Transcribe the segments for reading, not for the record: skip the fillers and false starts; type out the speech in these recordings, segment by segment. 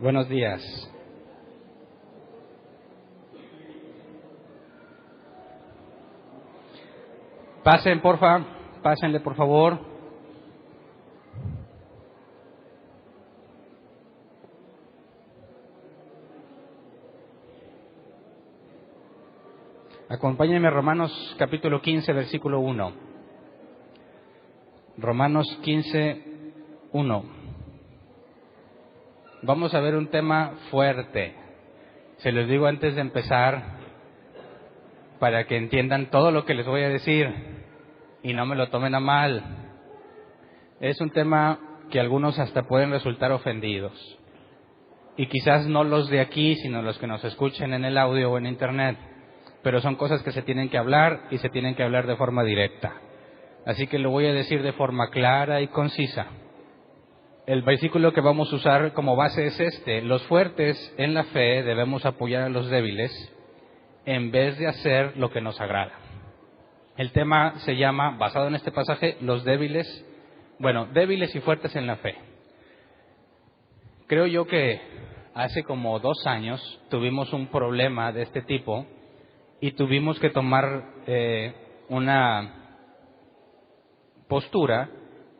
Buenos días. Pasen, porfa. Pásenle, por favor. Acompáñenme a Romanos capítulo 15, versículo 1. Romanos 15, 1. Vamos a ver un tema fuerte. Se los digo antes de empezar para que entiendan todo lo que les voy a decir y no me lo tomen a mal. Es un tema que algunos hasta pueden resultar ofendidos. Y quizás no los de aquí, sino los que nos escuchen en el audio o en internet. Pero son cosas que se tienen que hablar y se tienen que hablar de forma directa. Así que lo voy a decir de forma clara y concisa. El versículo que vamos a usar como base es este: los fuertes en la fe debemos apoyar a los débiles en vez de hacer lo que nos agrada. El tema se llama, basado en este pasaje, los débiles y fuertes en la fe. Creo yo que hace como 2 años tuvimos un problema de este tipo y tuvimos que tomar una postura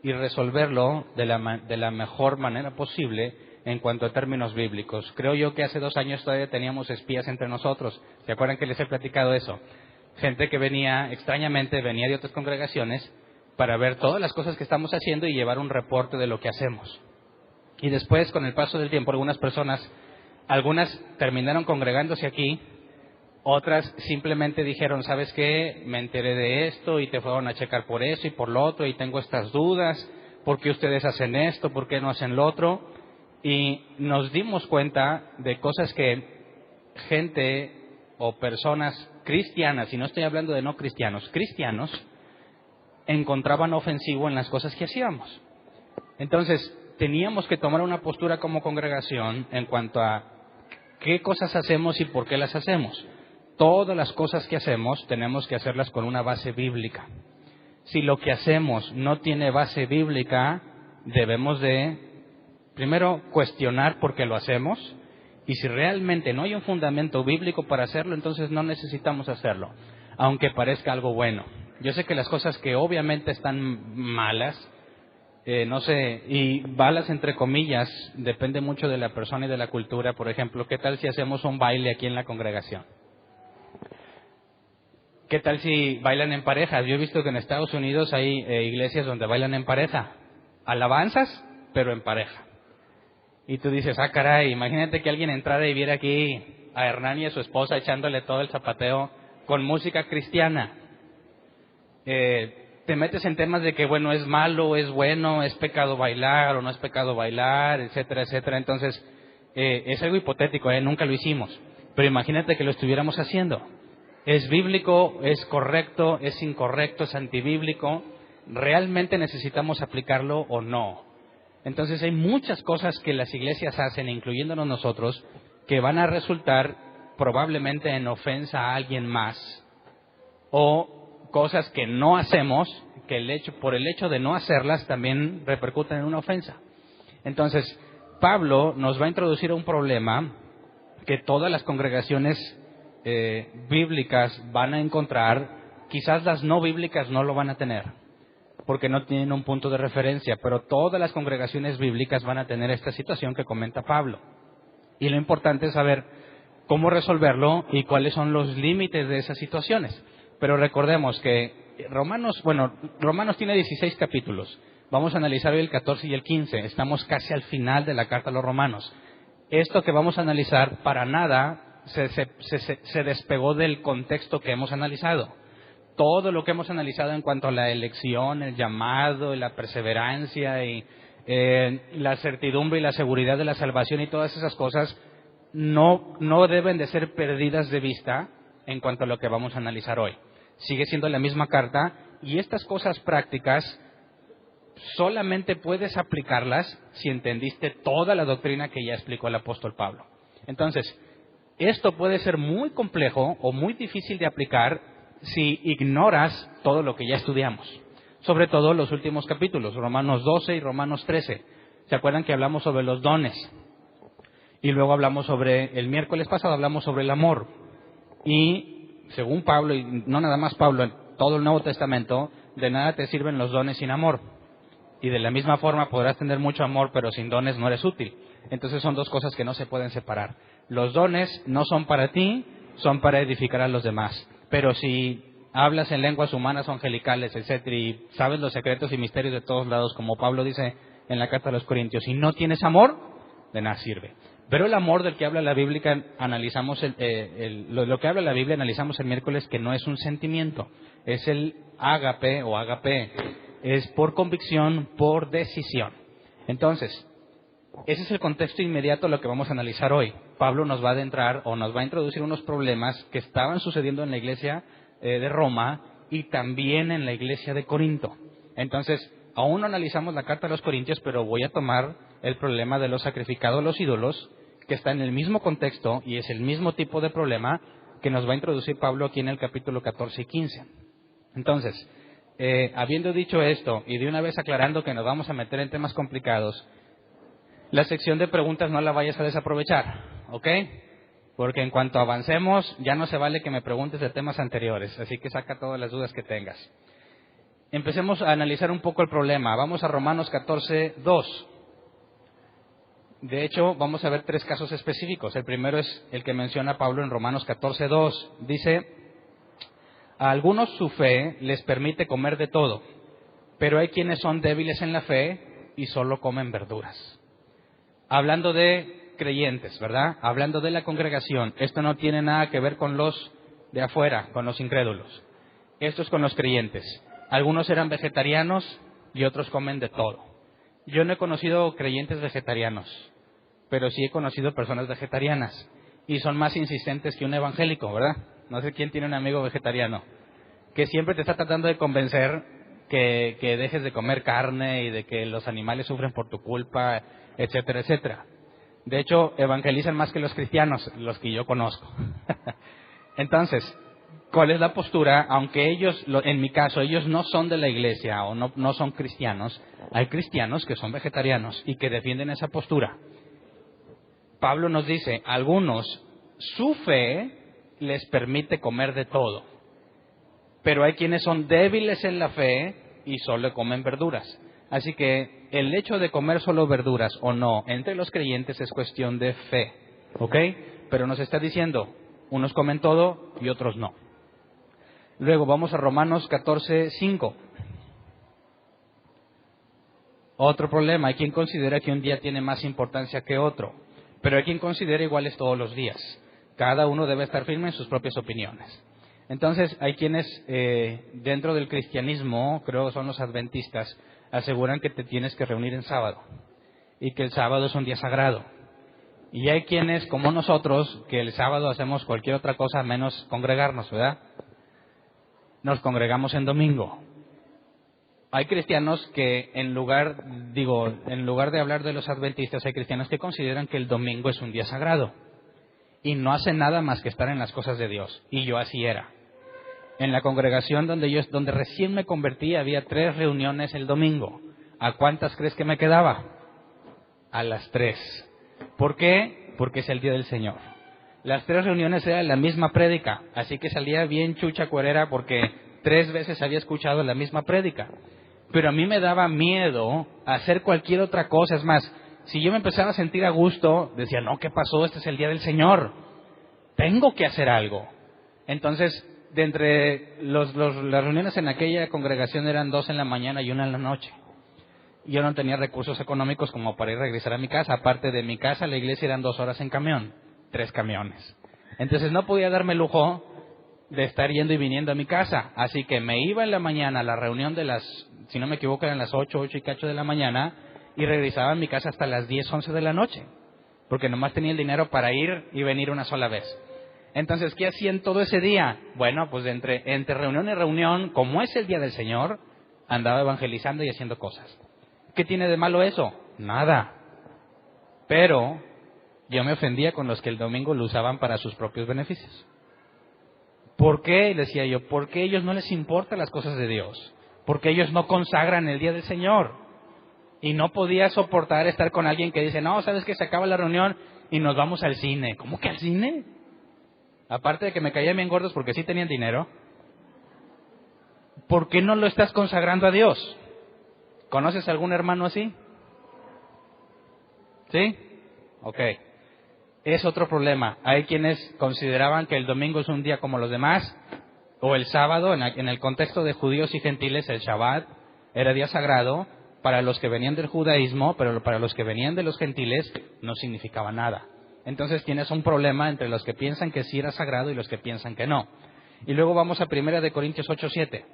y resolverlo de la mejor manera posible en cuanto a términos bíblicos. Creo yo que hace 2 años todavía teníamos espías entre nosotros. ¿Se acuerdan que les he platicado eso? Gente que extrañamente venía de otras congregaciones para ver todas las cosas que estamos haciendo y llevar un reporte de lo que hacemos. Y después, con el paso del tiempo, algunas terminaron congregándose aquí, otras simplemente dijeron, ¿sabes qué? Me enteré de esto y te fueron a checar por eso y por lo otro y tengo estas dudas. ¿Por qué ustedes hacen esto? ¿Por qué no hacen lo otro? Y nos dimos cuenta de cosas que gente o personas cristianas, y no estoy hablando de no cristianos, cristianos, encontraban ofensivo en las cosas que hacíamos. Entonces, teníamos que tomar una postura como congregación en cuanto a qué cosas hacemos y por qué las hacemos. Todas las cosas que hacemos tenemos que hacerlas con una base bíblica. Si lo que hacemos no tiene base bíblica, debemos de, primero, cuestionar por qué lo hacemos, y si realmente no hay un fundamento bíblico para hacerlo, entonces no necesitamos hacerlo, aunque parezca algo bueno. Yo sé que las cosas que obviamente están malas, y balas entre comillas, depende mucho de la persona y de la cultura. Por ejemplo, ¿qué tal si hacemos un baile aquí en la congregación? ¿Qué tal si bailan en parejas? Yo he visto que en Estados Unidos hay iglesias donde bailan en pareja. Alabanzas, pero en pareja. Y tú dices, caray, imagínate que alguien entrara y viera aquí a Hernán y a su esposa echándole todo el zapateo con música cristiana. Te metes en temas de que, bueno, es malo, es bueno, es pecado bailar o no es pecado bailar, etcétera, etcétera. Entonces, es algo hipotético, nunca lo hicimos. Pero imagínate que lo estuviéramos haciendo. ¿Es bíblico? ¿Es correcto? ¿Es incorrecto? ¿Es antibíblico? ¿Realmente necesitamos aplicarlo o no? Entonces hay muchas cosas que las iglesias hacen, incluyéndonos nosotros, que van a resultar probablemente en ofensa a alguien más, o cosas que no hacemos, que por el hecho de no hacerlas también repercuten en una ofensa. Entonces, Pablo nos va a introducir a un problema que todas las congregaciones bíblicas van a encontrar. Quizás las no bíblicas no lo van a tener, porque no tienen un punto de referencia, pero todas las congregaciones bíblicas van a tener esta situación que comenta Pablo. Y lo importante es saber cómo resolverlo y cuáles son los límites de esas situaciones. Pero recordemos que Romanos tiene 16 capítulos. Vamos a analizar hoy el 14 y el 15. Estamos casi al final de la carta a los Romanos. Esto que vamos a analizar para nada se despegó del contexto que hemos analizado. Todo lo que hemos analizado en cuanto a la elección, el llamado, la perseverancia y la certidumbre y la seguridad de la salvación y todas esas cosas no deben de ser perdidas de vista en cuanto a lo que vamos a analizar hoy. Sigue siendo la misma carta, y estas cosas prácticas solamente puedes aplicarlas si entendiste toda la doctrina que ya explicó el apóstol Pablo. Entonces, esto puede ser muy complejo o muy difícil de aplicar si ignoras todo lo que ya estudiamos. Sobre todo los últimos capítulos, Romanos 12 y Romanos 13. ¿Se acuerdan que hablamos sobre los dones? Y luego el miércoles pasado hablamos sobre el amor. Y según Pablo, y no nada más Pablo, en todo el Nuevo Testamento, de nada te sirven los dones sin amor. Y de la misma forma podrás tener mucho amor, pero sin dones no eres útil. Entonces son dos cosas que no se pueden separar. Los dones no son para ti, son para edificar a los demás. Pero si hablas en lenguas humanas o angelicales, etcétera, y sabes los secretos y misterios de todos lados, como Pablo dice en la carta a los Corintios, y no tienes amor, de nada sirve. Pero el amor del que habla la Biblia, analizamos lo que habla la Biblia, analizamos el miércoles, que no es un sentimiento, es el ágape o ágape, es por convicción, por decisión. Entonces, ese es el contexto inmediato a lo que vamos a analizar hoy. Pablo nos va a adentrar o nos va a introducir unos problemas que estaban sucediendo en la iglesia de Roma y también en la iglesia de Corinto. Entonces, aún no analizamos la carta a los Corintios, pero voy a tomar el problema de los sacrificados a los ídolos, que está en el mismo contexto y es el mismo tipo de problema que nos va a introducir Pablo aquí en el capítulo 14 y 15. Entonces, habiendo dicho esto y de una vez aclarando que nos vamos a meter en temas complicados, la sección de preguntas no la vayas a desaprovechar, ¿ok? Porque en cuanto avancemos, ya no se vale que me preguntes de temas anteriores, así que saca todas las dudas que tengas. Empecemos a analizar un poco el problema. Vamos a Romanos 14, 2. De hecho, vamos a ver 3 casos específicos. El primero es el que menciona Pablo en Romanos 14, 2. Dice: a algunos su fe les permite comer de todo, pero hay quienes son débiles en la fe y solo comen verduras. Hablando de creyentes, ¿verdad? Hablando de la congregación. Esto no tiene nada que ver con los de afuera, con los incrédulos. Esto es con los creyentes. Algunos eran vegetarianos y otros comen de todo. Yo no he conocido creyentes vegetarianos, pero sí he conocido personas vegetarianas. Y son más insistentes que un evangélico, ¿verdad? No sé quién tiene un amigo vegetariano, que siempre te está tratando de convencer que dejes de comer carne y de que los animales sufren por tu culpa, etcétera, etcétera. De hecho, evangelizan más que los cristianos, los que yo conozco. Entonces, ¿cuál es la postura? Aunque ellos, en mi caso, ellos no son de la iglesia o no son cristianos, hay cristianos que son vegetarianos y que defienden esa postura. Pablo nos dice, algunos, su fe les permite comer de todo, pero hay quienes son débiles en la fe y solo comen verduras. Así que el hecho de comer solo verduras o no entre los creyentes es cuestión de fe, ¿ok? Pero nos está diciendo, unos comen todo y otros no. Luego vamos a Romanos 14, 5. Otro problema, hay quien considera que un día tiene más importancia que otro, pero hay quien considera iguales todos los días. Cada uno debe estar firme en sus propias opiniones. Entonces, hay quienes dentro del cristianismo, creo que son los adventistas, aseguran que te tienes que reunir en sábado y que el sábado es un día sagrado. Y hay quienes, como nosotros, que el sábado hacemos cualquier otra cosa menos congregarnos, ¿verdad? Nos congregamos en domingo. Hay cristianos que en lugar de hablar de los adventistas, hay cristianos que consideran que el domingo es un día sagrado y no hacen nada más que estar en las cosas de Dios. Y yo así era. En la congregación donde recién me convertí había 3 reuniones el domingo. ¿A cuántas crees que me quedaba? A las 3. ¿Por qué? Porque es el día del Señor. Las 3 reuniones eran la misma prédica, así que salía bien chucha cuerera porque 3 veces había escuchado la misma prédica. Pero a mí me daba miedo hacer cualquier otra cosa. Es más, si yo me empezaba a sentir a gusto, decía, no, ¿qué pasó? Este es el día del Señor. Tengo que hacer algo. Entonces, de entre las reuniones en aquella congregación eran 2 en la mañana y 1 en la noche. Yo no tenía recursos económicos como para ir a regresar a mi casa. Aparte de mi casa, la iglesia eran 2 horas en camión, 3 camiones. Entonces no podía darme el lujo de estar yendo y viniendo a mi casa. Así que me iba en la mañana a la reunión de si no me equivoco, eran las 8 y cacho de la mañana, y regresaba a mi casa hasta las 10, 11 de la noche, porque nomás tenía el dinero para ir y venir una sola vez. Entonces, ¿qué hacían todo ese día? Bueno, pues entre reunión y reunión, como es el día del Señor, andaba evangelizando y haciendo cosas. ¿Qué tiene de malo eso? Nada. Pero yo me ofendía con los que el domingo lo usaban para sus propios beneficios. ¿Por qué? Decía yo, porque a ellos no les importan las cosas de Dios. Porque ellos no consagran el día del Señor. Y no podía soportar estar con alguien que dice, no, ¿sabes qué? Se acaba la reunión y nos vamos al cine. ¿Cómo que al cine? Aparte de que me caían bien gordos porque sí tenían dinero, ¿por qué no lo estás consagrando a Dios? ¿Conoces algún hermano así? ¿Sí? Ok. Es otro problema. Hay quienes consideraban que el domingo es un día como los demás, o el sábado, en el contexto de judíos y gentiles, el Shabbat era día sagrado para los que venían del judaísmo, pero para los que venían de los gentiles no significaba nada. Entonces tienes un problema entre los que piensan que sí era sagrado y los que piensan que no. Y luego vamos a 1 Corintios 8:7.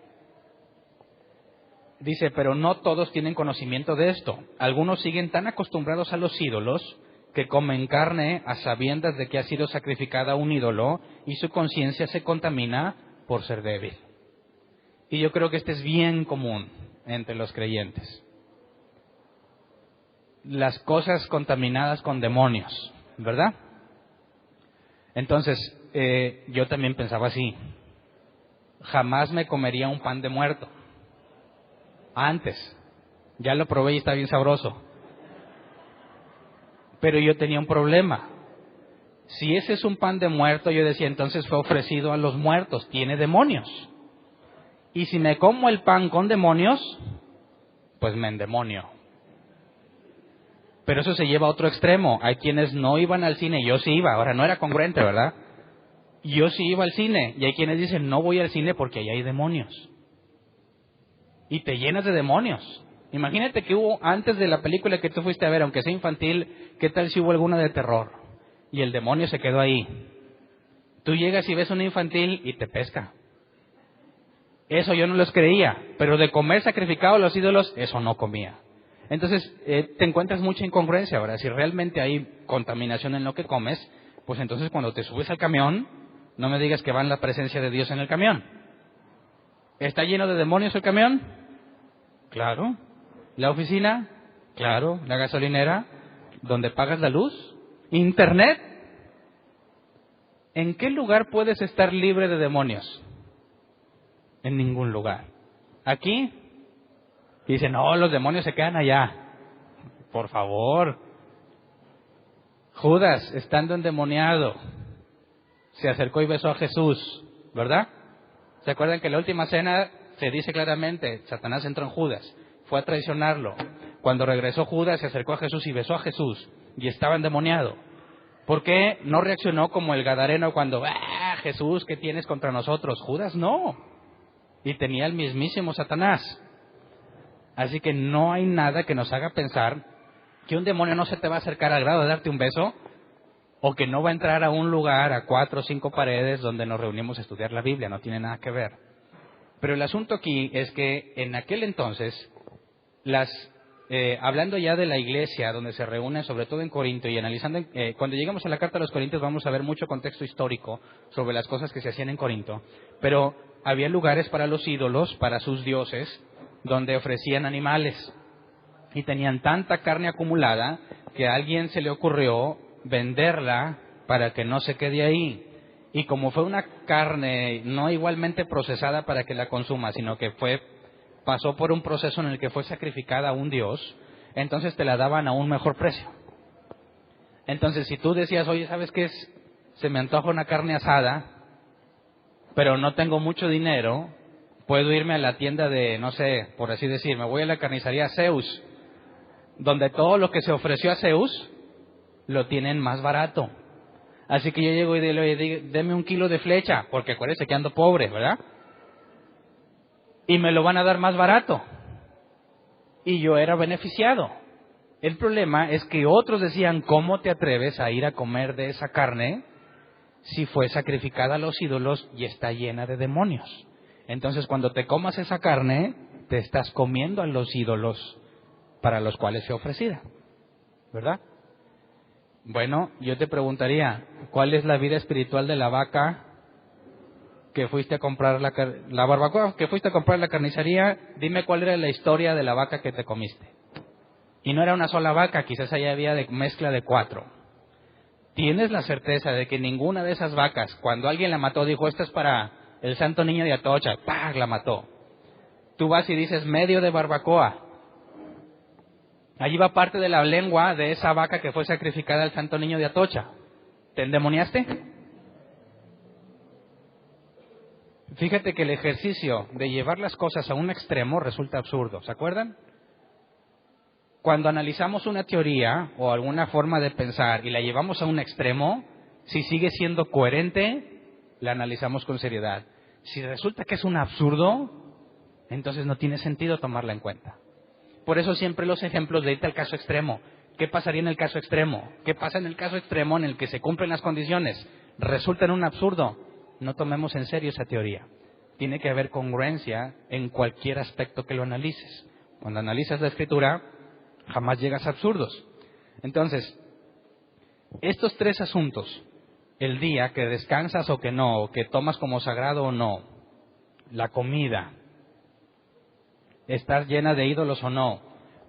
Dice, pero no todos tienen conocimiento de esto. Algunos siguen tan acostumbrados a los ídolos que comen carne a sabiendas de que ha sido sacrificada un ídolo y su conciencia se contamina por ser débil. Y yo creo que este es bien común entre los creyentes. Las cosas contaminadas con demonios, ¿verdad? Entonces, yo también pensaba así. Jamás me comería un pan de muerto. Antes. Ya lo probé y está bien sabroso. Pero yo tenía un problema. Si ese es un pan de muerto, yo decía, entonces fue ofrecido a los muertos, tiene demonios. Y si me como el pan con demonios, pues me endemonio. Pero eso se lleva a otro extremo. Hay quienes no iban al cine, yo sí iba, ahora no era congruente, ¿verdad? Yo sí iba al cine, y hay quienes dicen, no voy al cine porque ahí hay demonios. Y te llenas de demonios. Imagínate que hubo, antes de la película que tú fuiste a ver, aunque sea infantil, ¿qué tal si hubo alguna de terror? Y el demonio se quedó ahí. Tú llegas y ves una infantil y te pesca. Eso yo no los creía, pero de comer sacrificado a los ídolos, eso no comía. Entonces, te encuentras mucha incongruencia ahora. Si realmente hay contaminación en lo que comes, pues entonces cuando te subes al camión, no me digas que va en la presencia de Dios en el camión. ¿Está lleno de demonios el camión? Claro. ¿La oficina? Claro. ¿La gasolinera? ¿Donde pagas la luz? ¿Internet? ¿En qué lugar puedes estar libre de demonios? En ningún lugar. ¿Aquí? Y dicen, no, los demonios se quedan allá. Por favor. Judas, estando endemoniado, se acercó y besó a Jesús, ¿verdad? ¿Se acuerdan que en la última cena se dice claramente, Satanás entró en Judas, fue a traicionarlo? Cuando regresó Judas, se acercó a Jesús y besó a Jesús, y estaba endemoniado. ¿Por qué no reaccionó como el gadareno cuando, Jesús, ¿qué tienes contra nosotros? Judas no. Y tenía el mismísimo Satanás. Así que no hay nada que nos haga pensar que un demonio no se te va a acercar al grado de darte un beso, o que no va a entrar a un lugar a 4 o 5 paredes donde nos reunimos a estudiar la Biblia. No tiene nada que ver. Pero el asunto aquí es que en aquel entonces, hablando ya de la iglesia donde se reúnen, sobre todo en Corinto, y analizando, cuando lleguemos a la carta a los Corintios vamos a ver mucho contexto histórico sobre las cosas que se hacían en Corinto, pero había lugares para los ídolos, para sus dioses, donde ofrecían animales, y tenían tanta carne acumulada que a alguien se le ocurrió venderla para que no se quede ahí. Y como fue una carne no igualmente procesada para que la consuma, sino que pasó por un proceso en el que fue sacrificada a un dios, entonces te la daban a un mejor precio. Entonces, si tú decías, oye, ¿sabes qué es? Se me antoja una carne asada, pero no tengo mucho dinero, puedo irme a la tienda de, no sé, por así decir, me voy a la carnicería Zeus, donde todo lo que se ofreció a Zeus lo tienen más barato. Así que yo llego y digo, deme 1 kilo de flecha, porque acuérdese que ando pobre, ¿verdad? Y me lo van a dar más barato. Y yo era beneficiado. El problema es que otros decían, ¿cómo te atreves a ir a comer de esa carne si fue sacrificada a los ídolos y está llena de demonios? Entonces, cuando te comas esa carne, te estás comiendo a los ídolos para los cuales fue ofrecida, ¿verdad? Bueno, yo te preguntaría, ¿cuál es la vida espiritual de la vaca que fuiste a comprar, la barbacoa que fuiste a comprar en la carnicería? Dime cuál era la historia de la vaca que te comiste. Y no era una sola vaca, quizás allá había mezcla de 4. ¿Tienes la certeza de que ninguna de esas vacas, cuando alguien la mató, dijo, esto es para el santo niño de Atocha, ¡pah!, la mató? Tú vas y dices, medio de barbacoa. Allí va parte de la lengua de esa vaca que fue sacrificada al Santo Niño de Atocha. ¿Te endemoniaste? Fíjate que el ejercicio de llevar las cosas a un extremo resulta absurdo. ¿Se acuerdan? Cuando analizamos una teoría o alguna forma de pensar y la llevamos a un extremo, si sigue siendo coherente, la analizamos con seriedad. Si resulta que es un absurdo, entonces no tiene sentido tomarla en cuenta. Por eso siempre los ejemplos de irte al caso extremo. ¿Qué pasaría en el caso extremo? ¿Qué pasa en el caso extremo en el que se cumplen las condiciones? Resulta en un absurdo. No tomemos en serio esa teoría. Tiene que haber congruencia en cualquier aspecto que lo analices. Cuando analizas la Escritura, jamás llegas a absurdos. Entonces, estos tres asuntos, el día que descansas o que no, o que tomas como sagrado o no, la comida, estar llena de ídolos o no,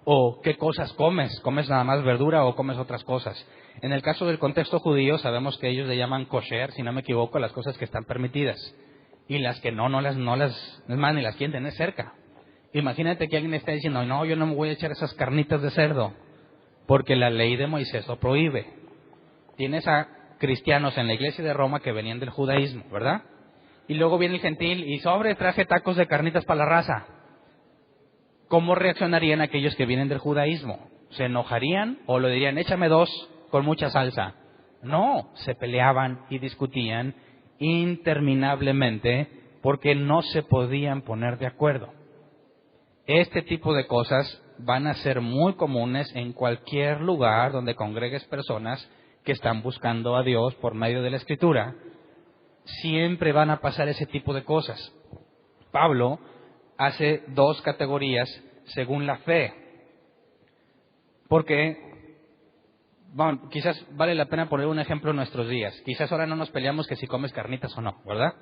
o qué cosas comes, comes nada más verdura o comes otras cosas. En el caso del contexto judío sabemos que ellos le llaman kosher, si no me equivoco, las cosas que están permitidas, y las que no las, es más, ni las quieren tener cerca. Imagínate que alguien está diciendo, no, yo no me voy a echar esas carnitas de cerdo, porque la ley de Moisés lo prohíbe. Tienes a cristianos en la iglesia de Roma que venían del judaísmo, ¿verdad? Y luego viene el gentil y traje tacos de carnitas para la raza. ¿Cómo reaccionarían aquellos que vienen del judaísmo? ¿Se enojarían o lo dirían, échame 2 con mucha salsa? No, se peleaban y discutían interminablemente porque no se podían poner de acuerdo. Este tipo de cosas van a ser muy comunes en cualquier lugar donde congregues personas que están buscando a Dios por medio de la Escritura. Siempre van a pasar ese tipo de cosas. Pablo hace 2 categorías según la fe. Porque, bueno, quizás vale la pena poner un ejemplo en nuestros días. Quizás ahora no nos peleamos que si comes carnitas o no, ¿verdad?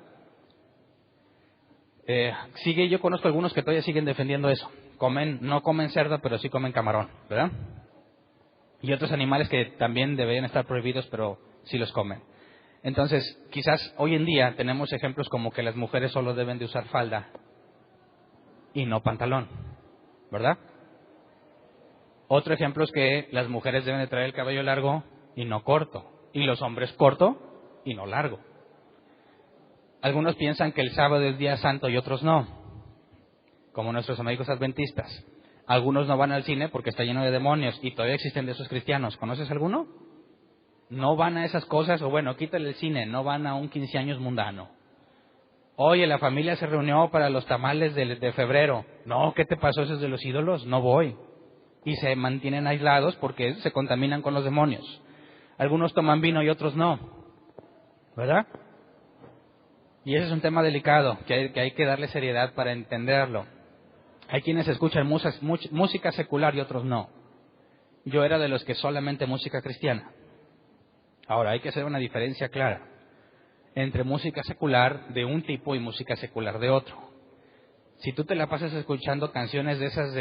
Yo conozco algunos que todavía siguen defendiendo eso. No comen cerdo, pero sí comen camarón, ¿verdad? Y otros animales que también deberían estar prohibidos, pero sí los comen. Entonces, quizás hoy en día tenemos ejemplos como que las mujeres solo deben de usar falda y no pantalón, ¿verdad? Otro ejemplo es que las mujeres deben de traer el cabello largo y no corto, y los hombres corto y no largo. Algunos piensan que el sábado es día santo y otros no, como nuestros amigos adventistas. Algunos no van al cine porque está lleno de demonios y todavía existen de esos cristianos. ¿Conoces alguno? No van a esas cosas, o bueno, quítale el cine, no van a un 15 años mundano. Oye, la familia se reunió para los tamales de febrero. No, ¿qué te pasó? ¿Esos de los ídolos? No voy. Y se mantienen aislados porque se contaminan con los demonios. Algunos toman vino y otros no, ¿verdad? Y ese es un tema delicado, que hay que darle seriedad para entenderlo. Hay quienes escuchan música secular y otros no. Yo era de los que solamente música cristiana. Ahora, hay que hacer una diferencia clara entre música secular de un tipo y música secular de otro. Si tú te la pasas escuchando canciones de esas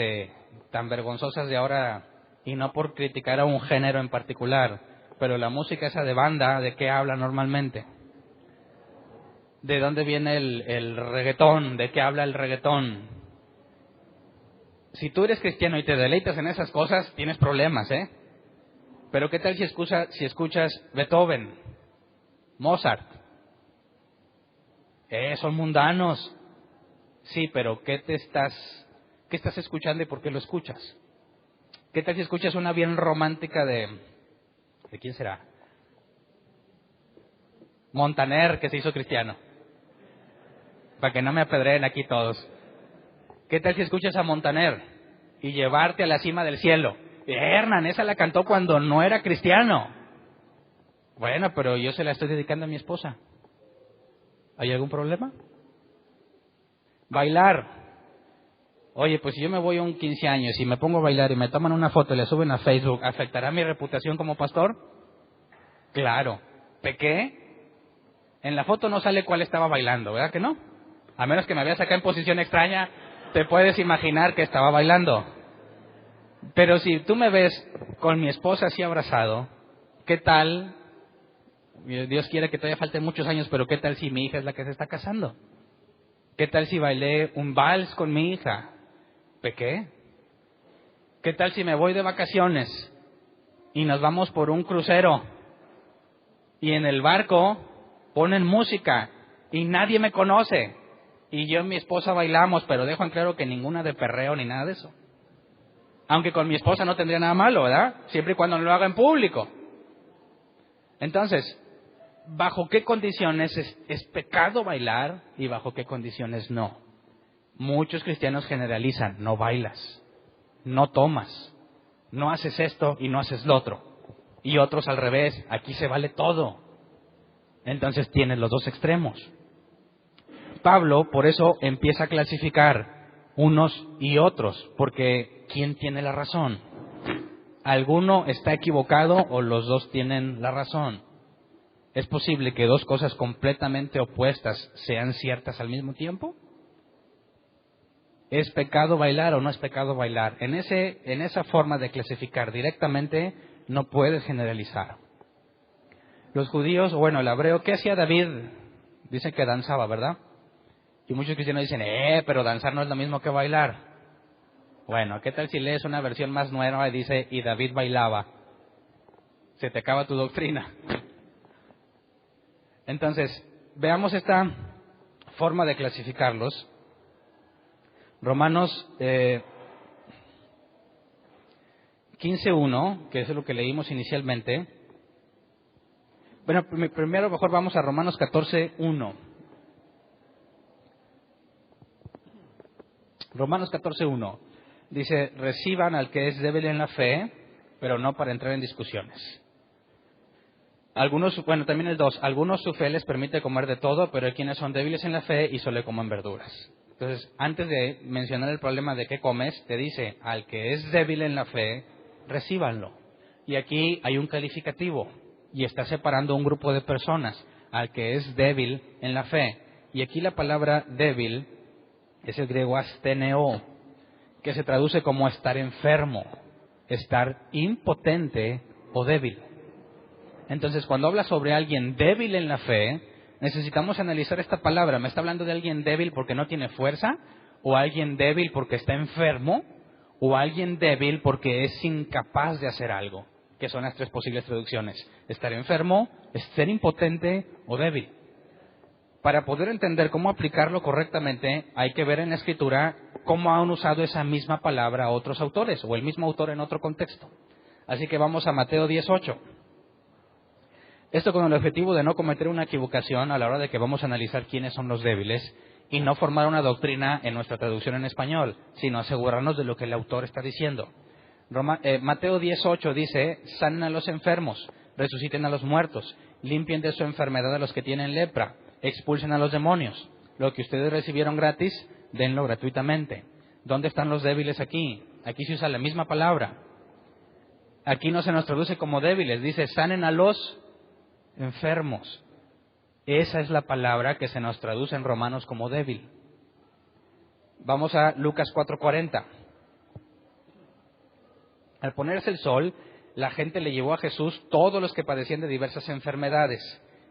tan vergonzosas de ahora, y no por criticar a un género en particular, pero la música esa de banda, ¿de qué habla normalmente? ¿De dónde viene el reggaetón? ¿De qué habla el reggaetón? Si tú eres cristiano y te deleitas en esas cosas, tienes problemas, ¿eh? Pero ¿qué tal si escuchas Beethoven, Mozart? Son mundanos. Sí, pero ¿qué estás escuchando y por qué lo escuchas? ¿Qué tal si escuchas una bien romántica ¿de quién será? Montaner, que se hizo cristiano. Para que no me apedreen aquí todos. ¿Qué tal si escuchas a Montaner y llevarte a la cima del cielo? Hernán, esa la cantó cuando no era cristiano. Bueno, pero yo se la estoy dedicando a mi esposa. ¿Hay algún problema? Bailar. Oye, pues si yo me voy a un 15 años y me pongo a bailar y me toman una foto y la suben a Facebook, ¿afectará mi reputación como pastor? Claro. ¿Pequé? En la foto no sale cuál estaba bailando, ¿verdad que no? A menos que me veas acá en posición extraña, te puedes imaginar que estaba bailando. Pero si tú me ves con mi esposa así abrazado, ¿qué tal? Dios quiere que todavía falten muchos años, pero ¿qué tal si mi hija es la que se está casando? ¿Qué tal si bailé un vals con mi hija? ¿Pequé? ¿Qué tal si me voy de vacaciones y nos vamos por un crucero y en el barco ponen música y nadie me conoce y yo y mi esposa bailamos, pero dejo en claro que ninguna de perreo ni nada de eso? Aunque con mi esposa no tendría nada malo, ¿verdad? Siempre y cuando no lo haga en público. Entonces, ¿bajo qué condiciones es pecado bailar y bajo qué condiciones no? Muchos cristianos generalizan: no bailas, no tomas, no haces esto y no haces lo otro. Y otros al revés: aquí se vale todo. Entonces tienes los dos extremos. Pablo por eso empieza a clasificar unos y otros, porque ¿quién tiene la razón? ¿Alguno está equivocado o los dos tienen la razón? ¿Es posible que dos cosas completamente opuestas sean ciertas al mismo tiempo? ¿Es pecado bailar o no es pecado bailar? En esa forma de clasificar directamente no puedes generalizar. Los judíos, bueno, el hebreo, ¿qué hacía David? Dicen que danzaba, ¿verdad? Y muchos cristianos dicen, pero danzar no es lo mismo que bailar. Bueno, ¿qué tal si lees una versión más nueva y dice, y David bailaba? Se te acaba tu doctrina. Entonces, veamos esta forma de clasificarlos. Romanos 15:1, que es lo que leímos inicialmente. Bueno, primero mejor vamos a Romanos 14:1. Romanos 14:1 dice: reciban al que es débil en la fe, pero no para entrar en discusiones. También el 2, algunos su fe les permite comer de todo, pero hay quienes son débiles en la fe y solo comen verduras. Entonces, antes de mencionar el problema de qué comes, te dice, al que es débil en la fe, recíbanlo. Y aquí hay un calificativo, y está separando un grupo de personas, al que es débil en la fe. Y aquí la palabra débil es el griego asteneo, que se traduce como estar enfermo, estar impotente o débil. Entonces, cuando habla sobre alguien débil en la fe, necesitamos analizar esta palabra. ¿Me está hablando de alguien débil porque no tiene fuerza? ¿O alguien débil porque está enfermo? ¿O alguien débil porque es incapaz de hacer algo? Que son las tres posibles traducciones: estar enfermo, ser impotente o débil. Para poder entender cómo aplicarlo correctamente, hay que ver en la Escritura cómo han usado esa misma palabra otros autores, o el mismo autor en otro contexto. Así que vamos a Mateo 18. Esto con el objetivo de no cometer una equivocación a la hora de que vamos a analizar quiénes son los débiles y no formar una doctrina en nuestra traducción en español, sino asegurarnos de lo que el autor está diciendo. Mateo 18 dice: sanen a los enfermos, resuciten a los muertos, limpien de su enfermedad a los que tienen lepra, expulsen a los demonios. Lo que ustedes recibieron gratis, denlo gratuitamente. ¿Dónde están los débiles aquí? Aquí se usa la misma palabra. Aquí no se nos traduce como débiles, dice sanen a los enfermos. Esa es la palabra que se nos traduce en Romanos como débil. Vamos a Lucas 4:40. Al ponerse el sol, la gente le llevó a Jesús todos los que padecían de diversas enfermedades.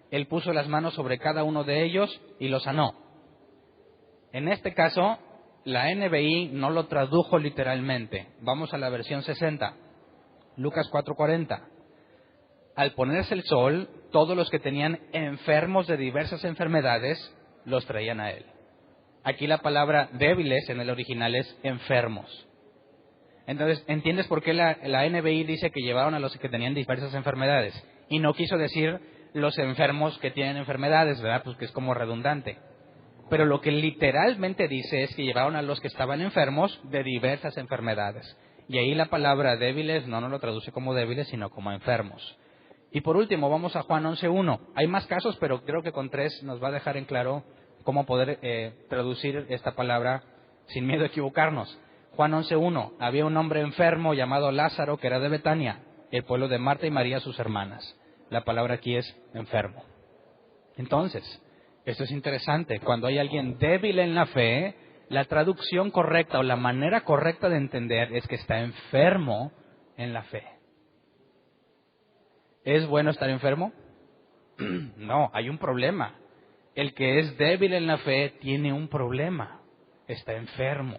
Él puso las manos sobre cada uno de ellos y los sanó. En este caso, la NBI no lo tradujo literalmente. Vamos a la versión 60. Lucas 4:40. Al ponerse el sol, todos los que tenían enfermos de diversas enfermedades los traían a él. Aquí la palabra débiles en el original es enfermos. Entonces, ¿entiendes por qué la NBI dice que llevaron a los que tenían diversas enfermedades? Y no quiso decir los enfermos que tienen enfermedades, ¿verdad? Pues que es como redundante. Pero lo que literalmente dice es que llevaron a los que estaban enfermos de diversas enfermedades. Y ahí la palabra débiles no nos lo traduce como débiles, sino como enfermos. Y por último, vamos a Juan 11:1. Hay más casos, pero creo que con 3 nos va a dejar en claro cómo poder traducir esta palabra sin miedo a equivocarnos. Juan 11:1. Había un hombre enfermo llamado Lázaro, que era de Betania, el pueblo de Marta y María, sus hermanas. La palabra aquí es enfermo. Entonces, esto es interesante. Cuando hay alguien débil en la fe, la traducción correcta o la manera correcta de entender es que está enfermo en la fe. ¿Es bueno estar enfermo? No, hay un problema. El que es débil en la fe tiene un problema. Está enfermo.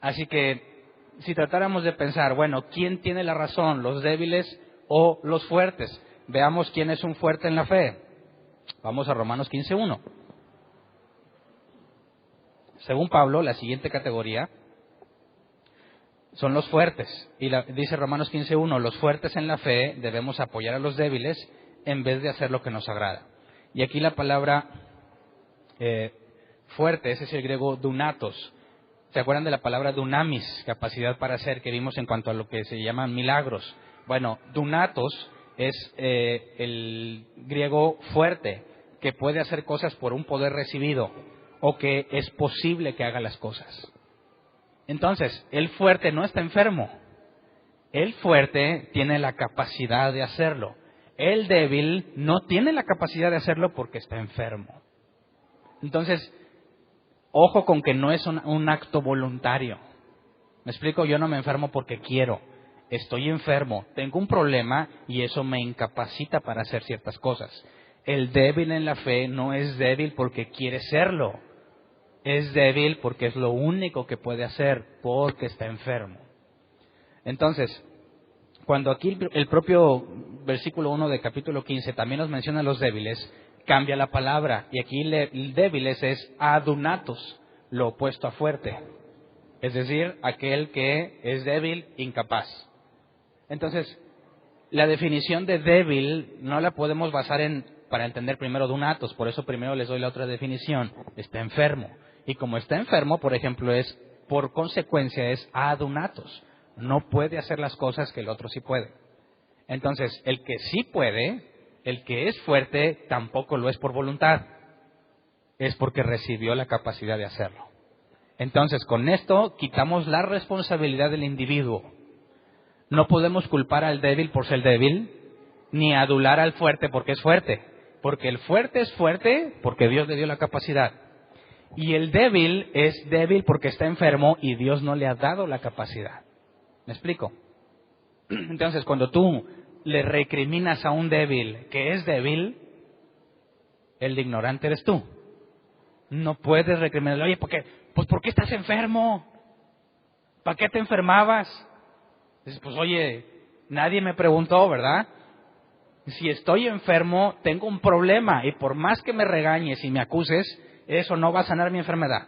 Así que si tratáramos de pensar, bueno, ¿quién tiene la razón, los débiles o los fuertes? Veamos quién es un fuerte en la fe. Vamos a Romanos 15:1. Según Pablo, la siguiente categoría son los fuertes. Y dice Romanos 15:1, los fuertes en la fe debemos apoyar a los débiles en vez de hacer lo que nos agrada. Y aquí la palabra fuerte, ese es el griego dunatos. ¿Se acuerdan de la palabra dunamis, capacidad para hacer, que vimos en cuanto a lo que se llaman milagros? Bueno, dunatos es el griego fuerte, que puede hacer cosas por un poder recibido, o que es posible que haga las cosas. Entonces, el fuerte no está enfermo. El fuerte tiene la capacidad de hacerlo. El débil no tiene la capacidad de hacerlo porque está enfermo. Entonces, ojo con que no es un acto voluntario. ¿Me explico? Yo no me enfermo porque quiero. Estoy enfermo, tengo un problema y eso me incapacita para hacer ciertas cosas. El débil en la fe no es débil porque quiere serlo. Es débil porque es lo único que puede hacer, porque está enfermo. Entonces, cuando aquí el propio versículo 1 de capítulo 15 también nos menciona a los débiles, cambia la palabra. Y aquí el débiles es adunatos, lo opuesto a fuerte. Es decir, aquel que es débil, incapaz. Entonces, la definición de débil no la podemos basar para entender primero dunatos. Por eso primero les doy la otra definición. Está enfermo. Y como está enfermo, por ejemplo, por consecuencia es adunatos. No puede hacer las cosas que el otro sí puede. Entonces, el que sí puede, el que es fuerte, tampoco lo es por voluntad. Es porque recibió la capacidad de hacerlo. Entonces, con esto quitamos la responsabilidad del individuo. No podemos culpar al débil por ser débil, ni adular al fuerte porque es fuerte. Porque el fuerte es fuerte porque Dios le dio la capacidad. Y el débil es débil porque está enfermo y Dios no le ha dado la capacidad. ¿Me explico? Entonces, cuando tú le recriminas a un débil que es débil, el ignorante eres tú. No puedes recriminarle, oye, ¿por qué estás enfermo? ¿Para qué te enfermabas? Dices, pues oye, nadie me preguntó, ¿verdad? Si estoy enfermo, tengo un problema y por más que me regañes y me acuses, eso no va a sanar mi enfermedad.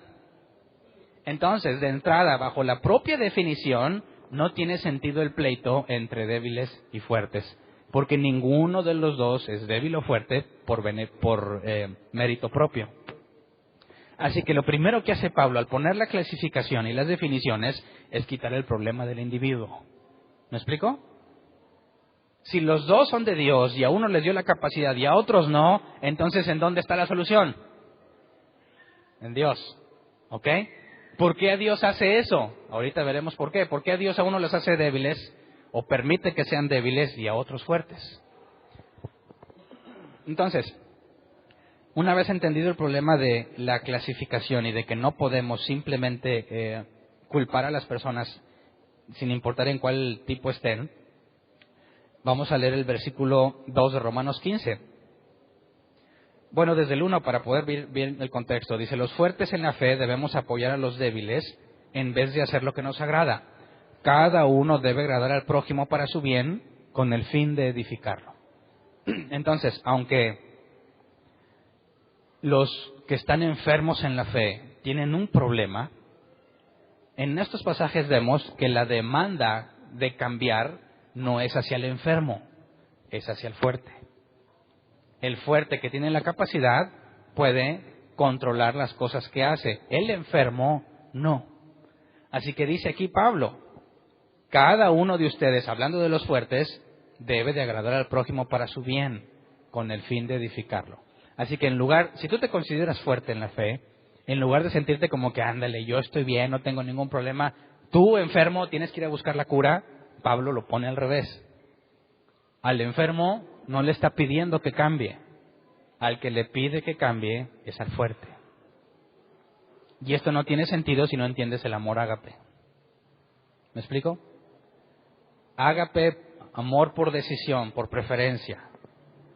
Entonces, de entrada, bajo la propia definición, no tiene sentido el pleito entre débiles y fuertes, porque ninguno de los dos es débil o fuerte por mérito propio. Así que lo primero que hace Pablo al poner la clasificación y las definiciones es quitar el problema del individuo. ¿Me explico? Si los dos son de Dios y a uno les dio la capacidad y a otros no, entonces ¿en dónde está la solución? En Dios. ¿Ok? ¿Por qué Dios hace eso? Ahorita veremos por qué. ¿Por qué Dios a uno les hace débiles o permite que sean débiles y a otros fuertes? Entonces, una vez entendido el problema de la clasificación y de que no podemos simplemente culpar a las personas sin importar en cuál tipo estén, vamos a leer el versículo 2 de Romanos 15. Bueno, desde el 1 para poder ver bien el contexto. Dice, los fuertes en la fe debemos apoyar a los débiles en vez de hacer lo que nos agrada. Cada uno debe agradar al prójimo para su bien con el fin de edificarlo. Entonces, aunque los que están enfermos en la fe tienen un problema, en estos pasajes vemos que la demanda de cambiar no es hacia el enfermo, es hacia el fuerte. El fuerte que tiene la capacidad puede controlar las cosas que hace. El enfermo no. Así que dice aquí Pablo, cada uno de ustedes, hablando de los fuertes, debe de agradar al prójimo para su bien, con el fin de edificarlo. Así que si tú te consideras fuerte en la fe, en lugar de sentirte como que ándale, yo estoy bien, no tengo ningún problema, tú enfermo tienes que ir a buscar la cura, Pablo lo pone al revés. Al enfermo no le está pidiendo que cambie. Al que le pide que cambie es al fuerte. Y esto no tiene sentido si no entiendes el amor ágape. ¿Me explico? Ágape, amor por decisión, por preferencia.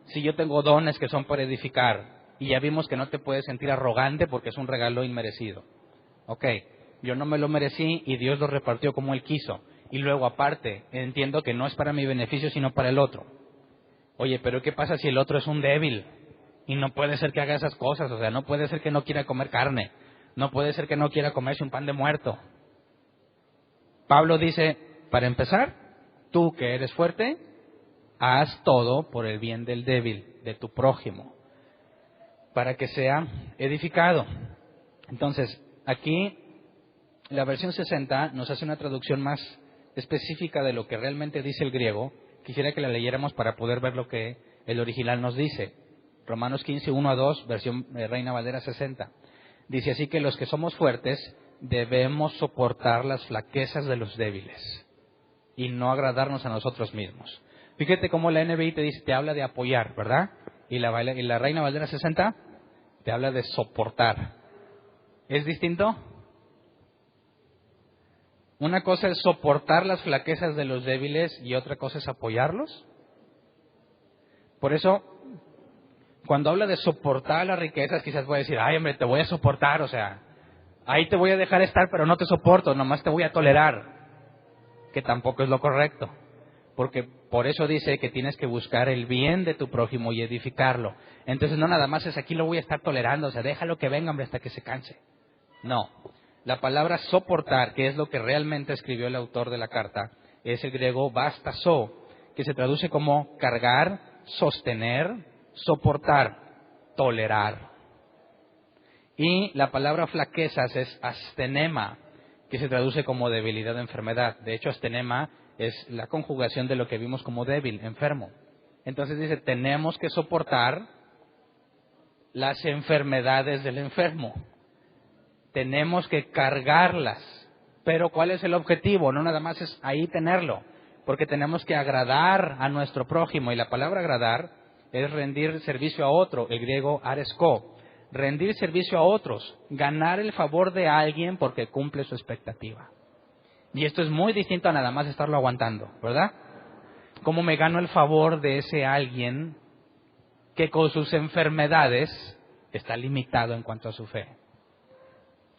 Si yo tengo dones que son para edificar, y ya vimos que no te puedes sentir arrogante porque es un regalo inmerecido. Ok, yo no me lo merecí y Dios lo repartió como Él quiso. Y luego aparte, entiendo que no es para mi beneficio sino para el otro. Oye, pero ¿qué pasa si el otro es un débil? Y no puede ser que haga esas cosas, o sea, no puede ser que no quiera comer carne, no puede ser que no quiera comerse un pan de muerto. Pablo dice, para empezar, tú que eres fuerte, haz todo por el bien del débil, de tu prójimo, para que sea edificado. Entonces, aquí la versión 60 nos hace una traducción más específica de lo que realmente dice el griego. Quisiera que la leyéramos para poder ver lo que el original nos dice. Romanos 15, 1-2, versión Reina Valera 60. Dice así que los que somos fuertes debemos soportar las flaquezas de los débiles y no agradarnos a nosotros mismos. Fíjate cómo la NBI te habla de apoyar, ¿verdad? Y la Reina Valera 60 te habla de soportar. ¿Es distinto? Una cosa es soportar las flaquezas de los débiles y otra cosa es apoyarlos. Por eso, cuando habla de soportar las riquezas, quizás voy a decir, ay hombre, te voy a soportar, o sea, ahí te voy a dejar estar, pero no te soporto, nomás te voy a tolerar, que tampoco es lo correcto. Porque por eso dice que tienes que buscar el bien de tu prójimo y edificarlo. Entonces no nada más es aquí lo voy a estar tolerando, o sea, déjalo que venga, hombre, hasta que se canse. No. La palabra soportar, que es lo que realmente escribió el autor de la carta, es el griego bastazo, que se traduce como cargar, sostener, soportar, tolerar. Y la palabra flaquezas es astenema, que se traduce como debilidad o enfermedad. De hecho, astenema es la conjugación de lo que vimos como débil, enfermo. Entonces dice, tenemos que soportar las enfermedades del enfermo. Tenemos que cargarlas. Pero ¿cuál es el objetivo? No nada más es ahí tenerlo, porque tenemos que agradar a nuestro prójimo. Y la palabra agradar es rendir servicio a otro, el griego aresko. Rendir servicio a otros, ganar el favor de alguien porque cumple su expectativa. Y esto es muy distinto a nada más estarlo aguantando, ¿verdad? ¿Cómo me gano el favor de ese alguien que con sus enfermedades está limitado en cuanto a su fe?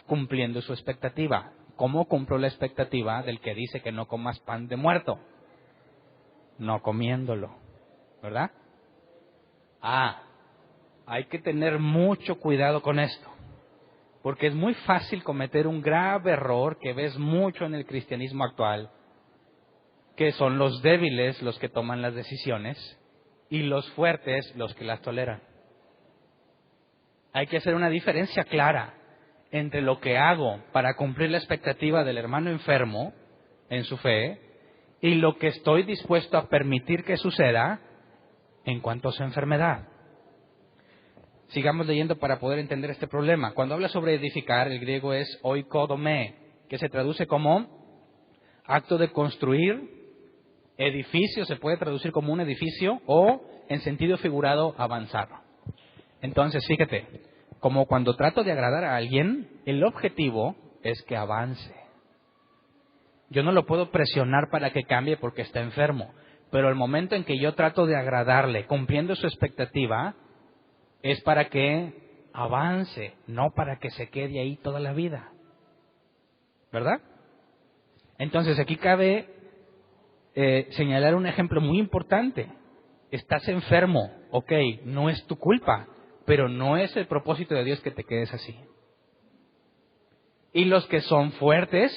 Cumpliendo su expectativa. ¿Cómo cumplo la expectativa del que dice que no comas pan de muerto? No comiéndolo, ¿verdad? Hay que tener mucho cuidado con esto, porque es muy fácil cometer un grave error que ves mucho en el cristianismo actual, que son los débiles los que toman las decisiones y los fuertes los que las toleran. Hay que hacer una diferencia clara entre lo que hago para cumplir la expectativa del hermano enfermo en su fe y lo que estoy dispuesto a permitir que suceda en cuanto a su enfermedad. Sigamos leyendo para poder entender este problema. Cuando habla sobre edificar, el griego es oikodome, que se traduce como acto de construir, edificio, se puede traducir como un edificio, o en sentido figurado, avanzar. Entonces, fíjate, como cuando trato de agradar a alguien, el objetivo es que avance. Yo no lo puedo presionar para que cambie porque está enfermo, pero el momento en que yo trato de agradarle, cumpliendo su expectativa, es para que avance, no para que se quede ahí toda la vida. ¿Verdad? Entonces aquí cabe señalar un ejemplo muy importante. Estás enfermo, ok, no es tu culpa, pero no es el propósito de Dios que te quedes así. Y los que son fuertes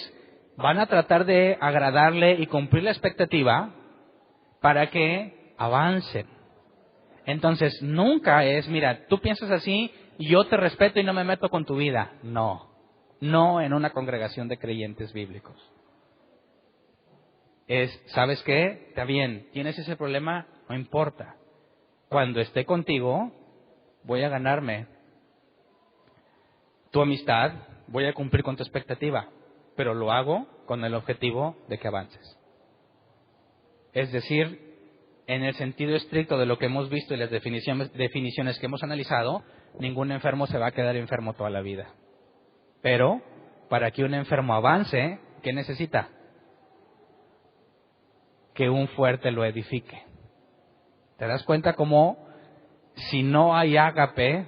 van a tratar de agradarle y cumplir la expectativa para que avancen. Entonces, nunca es, mira, tú piensas así, yo te respeto y no me meto con tu vida. No, no en una congregación de creyentes bíblicos. ¿Sabes qué? Está bien, tienes ese problema, no importa. Cuando esté contigo, voy a ganarme tu amistad, voy a cumplir con tu expectativa, pero lo hago con el objetivo de que avances. Es decir, en el sentido estricto de lo que hemos visto y las definiciones que hemos analizado, ningún enfermo se va a quedar enfermo toda la vida. Pero, para que un enfermo avance, ¿qué necesita? Que un fuerte lo edifique. ¿Te das cuenta cómo si no hay ágape,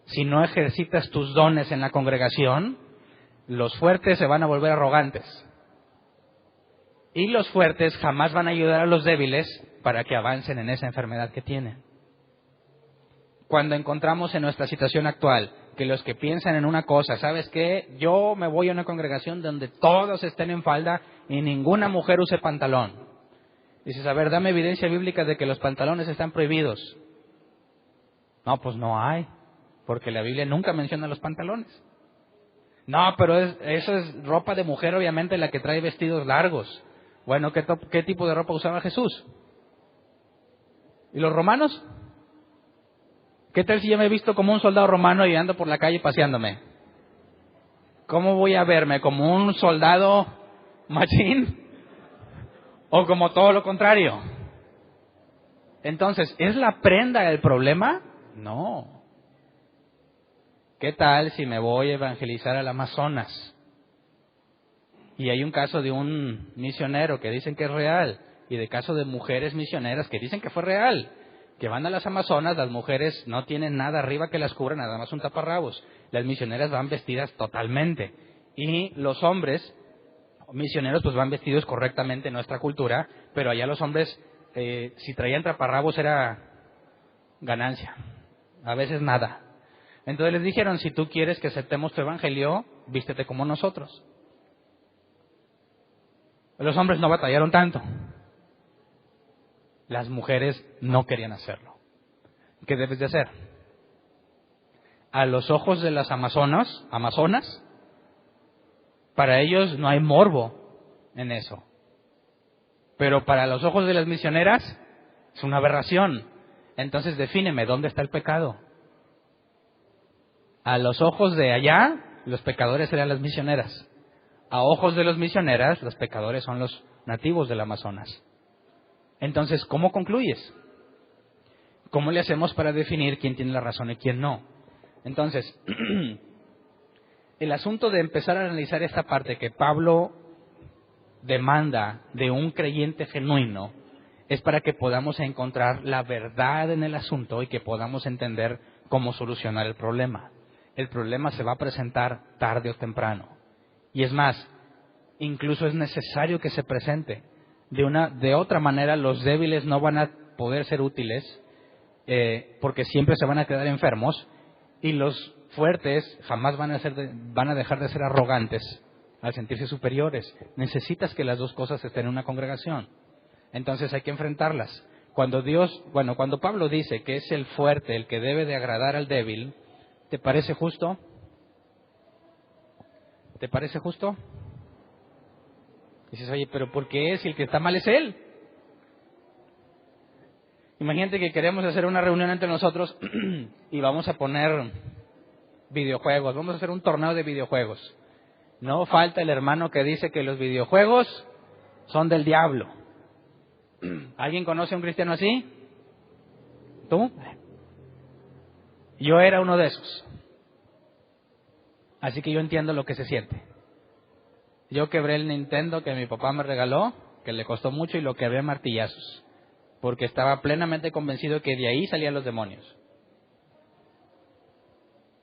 si no ejercitas tus dones en la congregación, Los fuertes se van a volver arrogantes. Y los fuertes jamás van a ayudar a los débiles para que avancen en esa enfermedad que tienen. Cuando encontramos en nuestra situación actual que los que piensan en una cosa, ¿sabes qué? Yo me voy a una congregación donde todos estén en falda y ninguna mujer use pantalón. Dices, a ver, dame evidencia bíblica de que los pantalones están prohibidos. No, pues no hay, porque la Biblia nunca menciona los pantalones. No, pero eso es ropa de mujer, obviamente, la que trae vestidos largos. Bueno, ¿qué tipo de ropa usaba Jesús? ¿Y los romanos? ¿Qué tal si yo me he visto como un soldado romano y ando por la calle paseándome? ¿Cómo voy a verme? ¿Como un soldado machín? ¿O como todo lo contrario? Entonces, ¿es la prenda el problema? No. ¿Qué tal si me voy a evangelizar al Amazonas? Y hay un caso de un misionero que dicen que es real, y de caso de mujeres misioneras que dicen que fue real, que van a las Amazonas, las mujeres no tienen nada arriba que las cubra, nada más un taparrabos. Las misioneras van vestidas totalmente. Y los hombres misioneros pues van vestidos correctamente en nuestra cultura, pero allá los hombres, si traían taparrabos era ganancia, a veces nada. Entonces les dijeron, si tú quieres que aceptemos tu evangelio, vístete como nosotros. Los hombres no batallaron tanto. Las mujeres no querían hacerlo. ¿Qué debes de hacer? A los ojos de las amazonas, para ellos no hay morbo en eso. Pero para los ojos de las misioneras es una aberración. Entonces defíneme, ¿dónde está el pecado? A los ojos de allá, los pecadores serían las misioneras. A ojos de las misioneras, los pecadores son los nativos del Amazonas. Entonces, ¿cómo concluyes? ¿Cómo le hacemos para definir quién tiene la razón y quién no? Entonces, el asunto de empezar a analizar esta parte que Pablo demanda de un creyente genuino es para que podamos encontrar la verdad en el asunto y que podamos entender cómo solucionar el problema. El problema se va a presentar tarde o temprano. Y es más, incluso es necesario que se presente. De otra manera, los débiles no van a poder ser útiles porque siempre se van a quedar enfermos, y los fuertes jamás van a dejar de ser arrogantes al sentirse superiores. Necesitas que las dos cosas estén en una congregación. Entonces hay que enfrentarlas. Cuando Pablo dice que es el fuerte el que debe de agradar al débil, ¿te parece justo? ¿Te parece justo? Dices, oye, pero ¿por qué si el que está mal es él? Imagínate que queremos hacer una reunión entre nosotros y vamos a poner videojuegos, vamos a hacer un torneo de videojuegos. No falta el hermano que dice que los videojuegos son del diablo. ¿Alguien conoce a un cristiano así? ¿Tú? Yo era uno de esos. Así que yo entiendo lo que se siente. Yo quebré el Nintendo que mi papá me regaló, que le costó mucho, y lo quebré a martillazos, porque estaba plenamente convencido que de ahí salían los demonios.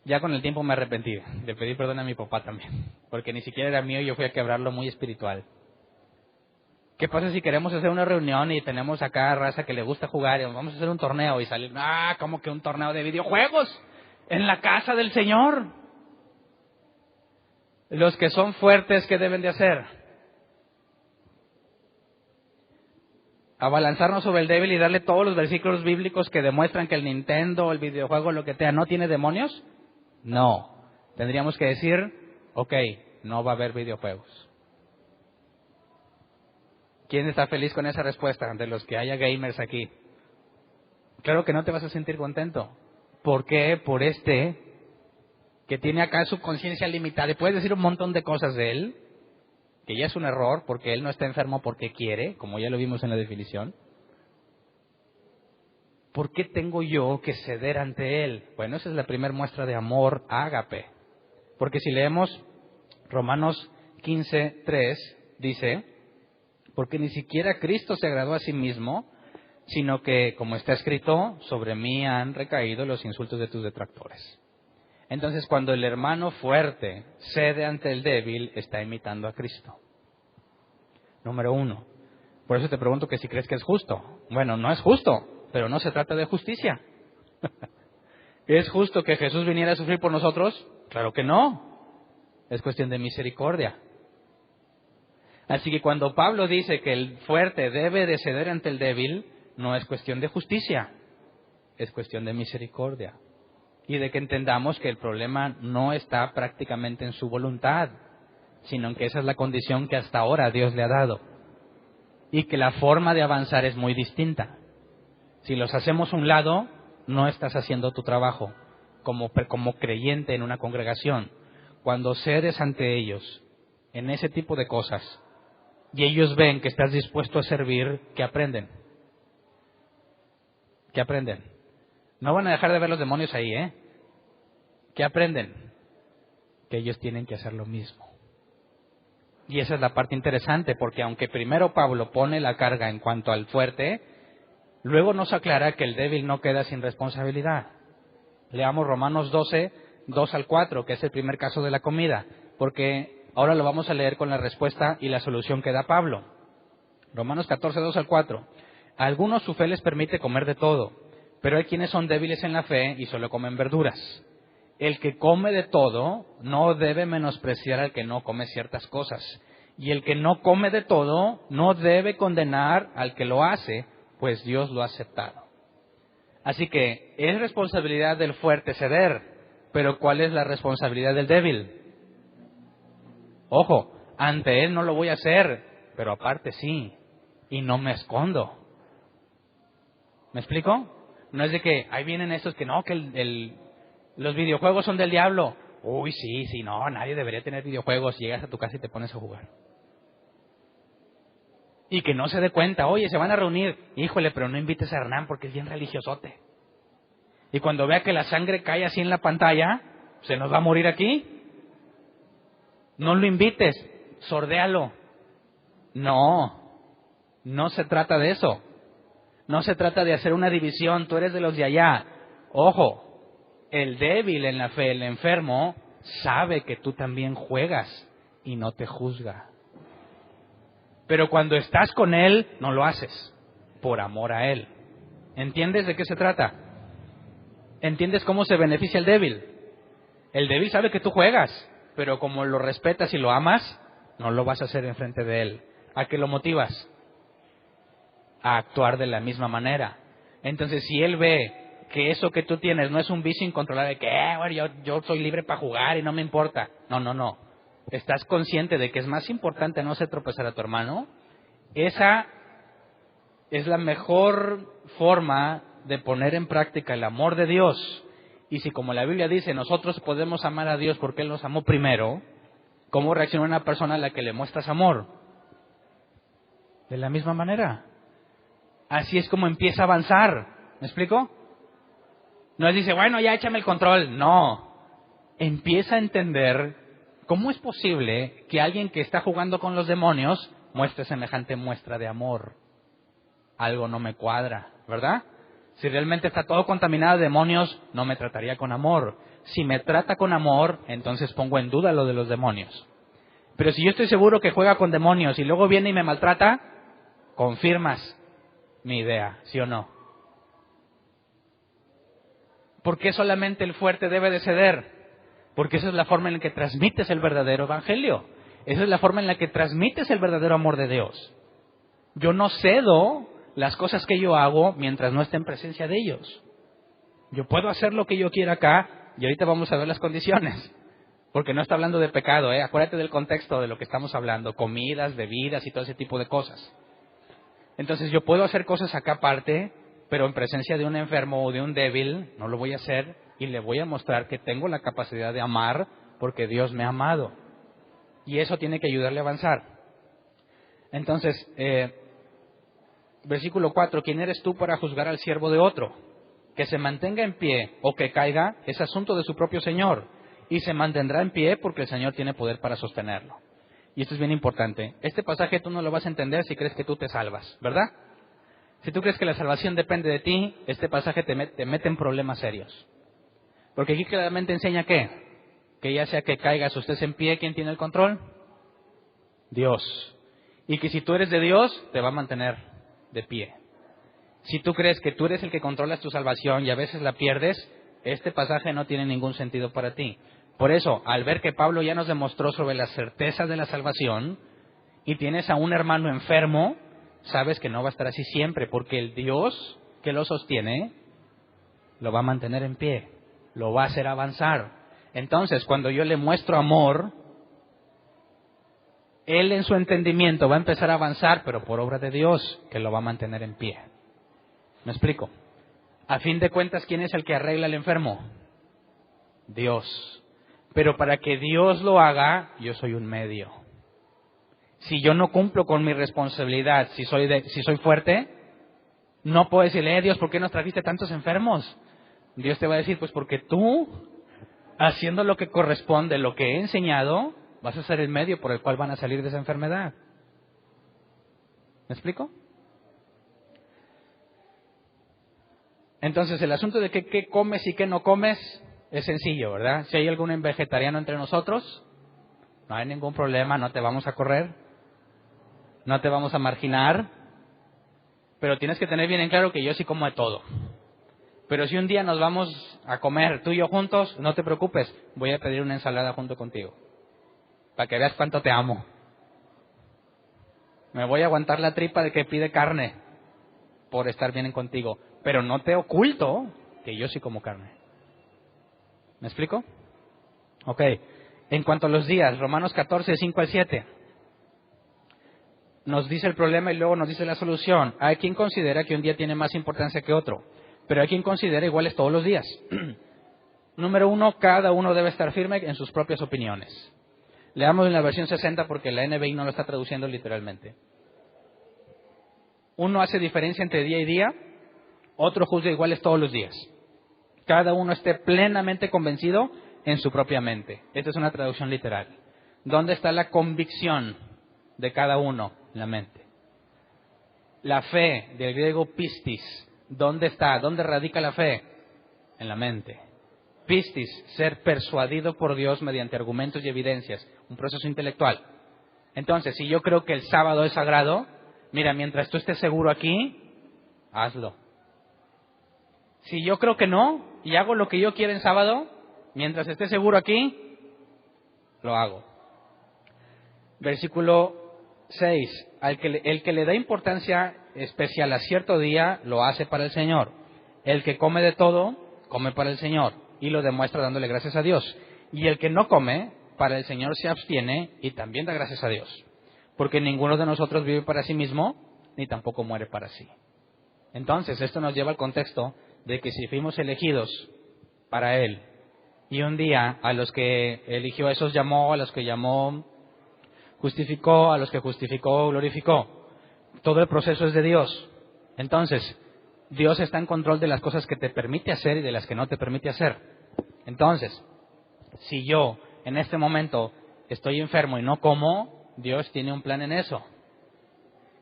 Ya con el tiempo me arrepentí, le pedí perdón a mi papá también, porque ni siquiera era mío y yo fui a quebrarlo muy espiritual. ¿Qué pasa si queremos hacer una reunión y tenemos acá raza que le gusta jugar y vamos a hacer un torneo y salir, ¿cómo que un torneo de videojuegos? En la casa del Señor. Los que son fuertes, ¿qué deben de hacer? Abalanzarnos sobre el débil y darle todos los versículos bíblicos que demuestran que el Nintendo, el videojuego, lo que sea, ¿no tiene demonios? No. Tendríamos que decir, ok, no va a haber videojuegos. ¿Quién está feliz con esa respuesta de los que haya gamers aquí? Claro que no te vas a sentir contento. ¿Por qué? Por que tiene acá su conciencia limitada y puedes decir un montón de cosas de él, que ya es un error porque él no está enfermo porque quiere, como ya lo vimos en la definición. ¿Por qué tengo yo que ceder ante él? Bueno, esa es la primera muestra de amor ágape. Porque si leemos Romanos 15:3, dice, porque ni siquiera Cristo se agradó a sí mismo, sino que, como está escrito, sobre mí han recaído los insultos de tus detractores. Entonces, cuando el hermano fuerte cede ante el débil, está imitando a Cristo. Número 1. Por eso te pregunto que si crees que es justo. Bueno, no es justo, pero no se trata de justicia. ¿Es justo que Jesús viniera a sufrir por nosotros? Claro que no. Es cuestión de misericordia. Así que cuando Pablo dice que el fuerte debe de ceder ante el débil, no es cuestión de justicia, es cuestión de misericordia. Y de que entendamos que el problema no está prácticamente en su voluntad, sino en que esa es la condición que hasta ahora Dios le ha dado. Y que la forma de avanzar es muy distinta. Si los hacemos a un lado, no estás haciendo tu trabajo como creyente en una congregación. Cuando cedes ante ellos en ese tipo de cosas y ellos ven que estás dispuesto a servir, ¿qué aprenden? ¿Qué aprenden? No van a dejar de ver los demonios ahí, ¿eh? ¿Qué aprenden? Que ellos tienen que hacer lo mismo. Y esa es la parte interesante, porque aunque primero Pablo pone la carga en cuanto al fuerte, luego nos aclara que el débil no queda sin responsabilidad. Leamos Romanos 12, 2 al 4, que es el primer caso de la comida, porque ahora lo vamos a leer con la respuesta y la solución que da Pablo. Romanos 14, 2 al 4. A algunos su fe les permite comer de todo, pero hay quienes son débiles en la fe y solo comen verduras. El que come de todo no debe menospreciar al que no come ciertas cosas. Y el que no come de todo no debe condenar al que lo hace, pues Dios lo ha aceptado. Así que es responsabilidad del fuerte ceder, pero ¿cuál es la responsabilidad del débil? Ojo, ante él no lo voy a hacer, pero aparte sí, y no me escondo. ¿Me explico? No es de que ahí vienen estos que no, que los videojuegos son del diablo. Uy, sí, no, nadie debería tener videojuegos. Llegas a tu casa y te pones a jugar. Y que no se dé cuenta, oye, se van a reunir. Híjole, pero no invites a Hernán porque es bien religiosote. Y cuando vea que la sangre cae así en la pantalla, ¿se nos va a morir aquí? No lo invites, sordéalo. No se trata de eso. No se trata de hacer una división, tú eres de los de allá. Ojo, el débil en la fe, el enfermo, sabe que tú también juegas y no te juzga. Pero cuando estás con él, no lo haces, por amor a él. ¿Entiendes de qué se trata? ¿Entiendes cómo se beneficia el débil? El débil sabe que tú juegas, pero como lo respetas y lo amas, no lo vas a hacer enfrente de él. ¿A qué lo motivas? A actuar de la misma manera. Entonces, si él ve que eso que tú tienes no es un vicio incontrolable, que bueno, yo soy libre para jugar y no me importa. No. ¿Estás consciente de que es más importante no hacer tropezar a tu hermano? Esa es la mejor forma de poner en práctica el amor de Dios. Y si, como la Biblia dice, nosotros podemos amar a Dios porque Él nos amó primero, ¿cómo reacciona una persona a la que le muestras amor? De la misma manera. Así es como empieza a avanzar. ¿Me explico? No es dice, bueno, ya échame el control. No. Empieza a entender cómo es posible que alguien que está jugando con los demonios muestre semejante muestra de amor. Algo no me cuadra, ¿verdad? Si realmente está todo contaminado de demonios, no me trataría con amor. Si me trata con amor, entonces pongo en duda lo de los demonios. Pero si yo estoy seguro que juega con demonios y luego viene y me maltrata, confirmas mi idea, ¿sí o no? ¿Por qué solamente el fuerte debe de ceder? Porque esa es la forma en la que transmites el verdadero evangelio. Esa es la forma en la que transmites el verdadero amor de Dios. Yo no cedo las cosas que yo hago mientras no esté en presencia de ellos. Yo puedo hacer lo que yo quiera acá y ahorita vamos a ver las condiciones. Porque no está hablando de pecado, ¿eh? Acuérdate del contexto de lo que estamos hablando. Comidas, bebidas y todo ese tipo de cosas. Entonces yo puedo hacer cosas acá aparte, pero en presencia de un enfermo o de un débil no lo voy a hacer y le voy a mostrar que tengo la capacidad de amar porque Dios me ha amado. Y eso tiene que ayudarle a avanzar. Entonces, versículo 4, ¿quién eres tú para juzgar al siervo de otro? Que se mantenga en pie o que caiga es asunto de su propio Señor y se mantendrá en pie porque el Señor tiene poder para sostenerlo. Y esto es bien importante. Este pasaje tú no lo vas a entender si crees que tú te salvas, ¿verdad? Si tú crees que la salvación depende de ti, este pasaje te mete en problemas serios. Porque aquí claramente enseña que ya sea que caigas o estés en pie, ¿quién tiene el control? Dios. Y que si tú eres de Dios, te va a mantener de pie. Si tú crees que tú eres el que controlas tu salvación y a veces la pierdes, este pasaje no tiene ningún sentido para ti. Por eso, al ver que Pablo ya nos demostró sobre la certeza de la salvación y tienes a un hermano enfermo, sabes que no va a estar así siempre, porque el Dios que lo sostiene lo va a mantener en pie, lo va a hacer avanzar. Entonces, cuando yo le muestro amor, él en su entendimiento va a empezar a avanzar, pero por obra de Dios, que lo va a mantener en pie. ¿Me explico? A fin de cuentas, ¿quién es el que arregla al enfermo? Dios. Pero para que Dios lo haga, yo soy un medio. Si yo no cumplo con mi responsabilidad, si soy fuerte, no puedo decirle, Dios, ¿por qué nos trajiste tantos enfermos? Dios te va a decir, pues porque tú, haciendo lo que corresponde, lo que he enseñado, vas a ser el medio por el cual van a salir de esa enfermedad. ¿Me explico? Entonces, el asunto de qué comes y qué no comes es sencillo, ¿verdad? Si hay algún vegetariano entre nosotros, no hay ningún problema, no te vamos a correr, no te vamos a marginar, pero tienes que tener bien en claro que yo sí como de todo. Pero si un día nos vamos a comer tú y yo juntos, no te preocupes, voy a pedir una ensalada junto contigo, para que veas cuánto te amo. Me voy a aguantar la tripa de que pide carne por estar bien contigo, pero no te oculto que yo sí como carne. ¿Me explico? Ok. En cuanto a los días, Romanos 14, 5 al 7. Nos dice el problema y luego nos dice la solución. Hay quien considera que un día tiene más importancia que otro, pero hay quien considera iguales todos los días. Número 1, cada uno debe estar firme en sus propias opiniones. Leamos en la versión 60 porque la NBI no lo está traduciendo literalmente. Uno hace diferencia entre día y día, otro juzga iguales todos los días. Cada uno esté plenamente convencido en su propia mente. Esta es una traducción literal. ¿Dónde está la convicción de cada uno? En la mente. La fe, del griego pistis, ¿dónde está? ¿Dónde radica la fe? En la mente. Pistis, ser persuadido por Dios mediante argumentos y evidencias, un proceso intelectual. Entonces, si yo creo que el sábado es sagrado, mira, mientras tú estés seguro aquí, hazlo. Si yo creo que no, y hago lo que yo quiera en sábado, mientras esté seguro aquí, lo hago. Versículo 6. El que le da importancia especial a cierto día, lo hace para el Señor. El que come de todo, come para el Señor, y lo demuestra dándole gracias a Dios. Y el que no come, para el Señor se abstiene y también da gracias a Dios. Porque ninguno de nosotros vive para sí mismo, ni tampoco muere para sí. Entonces, esto nos lleva al contexto de que si fuimos elegidos para Él, y un día a los que eligió, esos llamó, a los que llamó, justificó, a los que justificó, glorificó. Todo el proceso es de Dios. Entonces, Dios está en control de las cosas que te permite hacer y de las que no te permite hacer. Entonces, si yo en este momento estoy enfermo y no como, Dios tiene un plan en eso.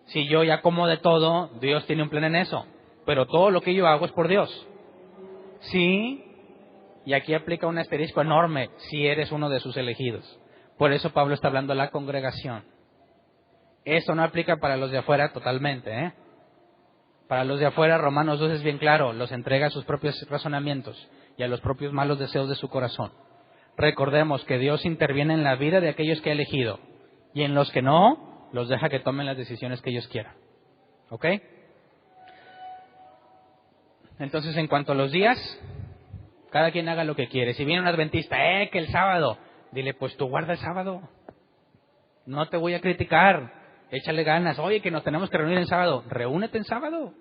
Si yo ya como de todo, Dios tiene un plan en eso. Pero todo lo que yo hago es por Dios. Sí, y aquí aplica un asterisco enorme, si eres uno de sus elegidos. Por eso Pablo está hablando a la congregación. Eso no aplica para los de afuera totalmente, ¿eh? Para los de afuera, Romanos 2 es bien claro, los entrega a sus propios razonamientos y a los propios malos deseos de su corazón. Recordemos que Dios interviene en la vida de aquellos que ha elegido, y en los que no, los deja que tomen las decisiones que ellos quieran. ¿Ok? Entonces, en cuanto a los días, cada quien haga lo que quiere. Si viene un adventista, que el sábado, dile, pues tú guarda el sábado. No te voy a criticar, échale ganas. Oye, que nos tenemos que reunir en sábado, reúnete en sábado.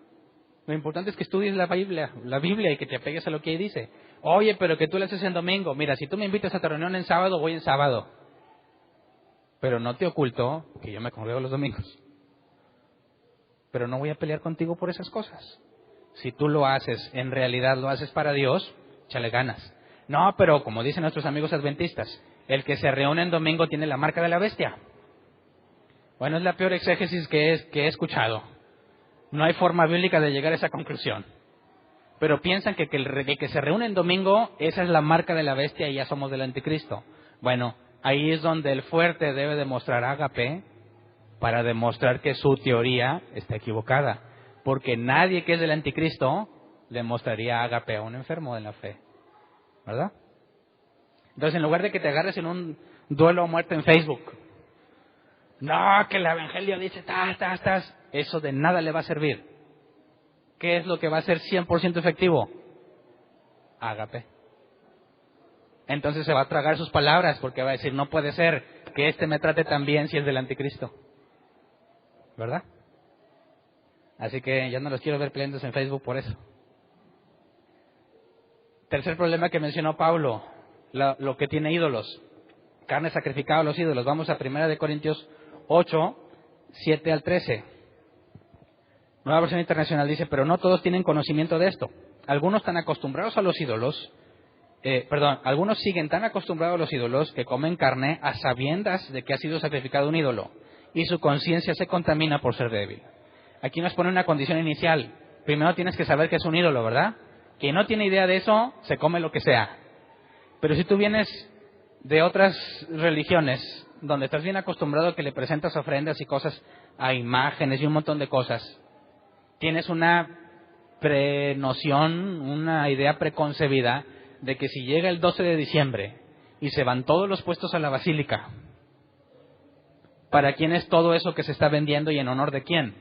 Lo importante es que estudies la Biblia y que te apegues a lo que ahí dice. Oye, pero que tú lo haces en domingo. Mira, si tú me invitas a tu reunión en sábado, voy en sábado. Pero no te oculto que yo me congrego los domingos. Pero no voy a pelear contigo por esas cosas. Si tú lo haces, en realidad lo haces para Dios, échale ganas. No, pero como dicen nuestros amigos adventistas, el que se reúne en domingo tiene la marca de la bestia. Bueno, es la peor exégesis que he escuchado. No hay forma bíblica de llegar a esa conclusión. Pero piensan que el que se reúne en domingo, esa es la marca de la bestia y ya somos del anticristo. Bueno, ahí es donde el fuerte debe demostrar ágape para demostrar que su teoría está equivocada. Porque nadie que es del anticristo le mostraría ágape a un enfermo de la fe. ¿Verdad? Entonces, en lugar de que te agarres en un duelo a muerte en Facebook, no, que el evangelio dice, eso de nada le va a servir. ¿Qué es lo que va a ser 100% efectivo? Ágape. Entonces se va a tragar sus palabras porque va a decir, no puede ser que este me trate tan bien si es del anticristo. ¿Verdad? Así que ya no los quiero ver peleándose en Facebook por eso. Tercer problema que mencionó Pablo, lo que tiene ídolos. Carne sacrificada a los ídolos. Vamos a 1 Corintios 8, 7 al 13. Nueva Versión Internacional dice, pero no todos tienen conocimiento de esto. Algunos están acostumbrados a los ídolos, algunos siguen tan acostumbrados a los ídolos que comen carne a sabiendas de que ha sido sacrificado un ídolo y su conciencia se contamina por ser débil. Aquí nos pone una condición inicial. Primero tienes que saber que es un ídolo, ¿verdad? Quien no tiene idea de eso, se come lo que sea. Pero si tú vienes de otras religiones, donde estás bien acostumbrado a que le presentas ofrendas y cosas a imágenes y un montón de cosas, tienes una prenoción, una idea preconcebida de que si llega el 12 de diciembre y se van todos los puestos a la basílica, ¿para quién es todo eso que se está vendiendo y en honor de quién?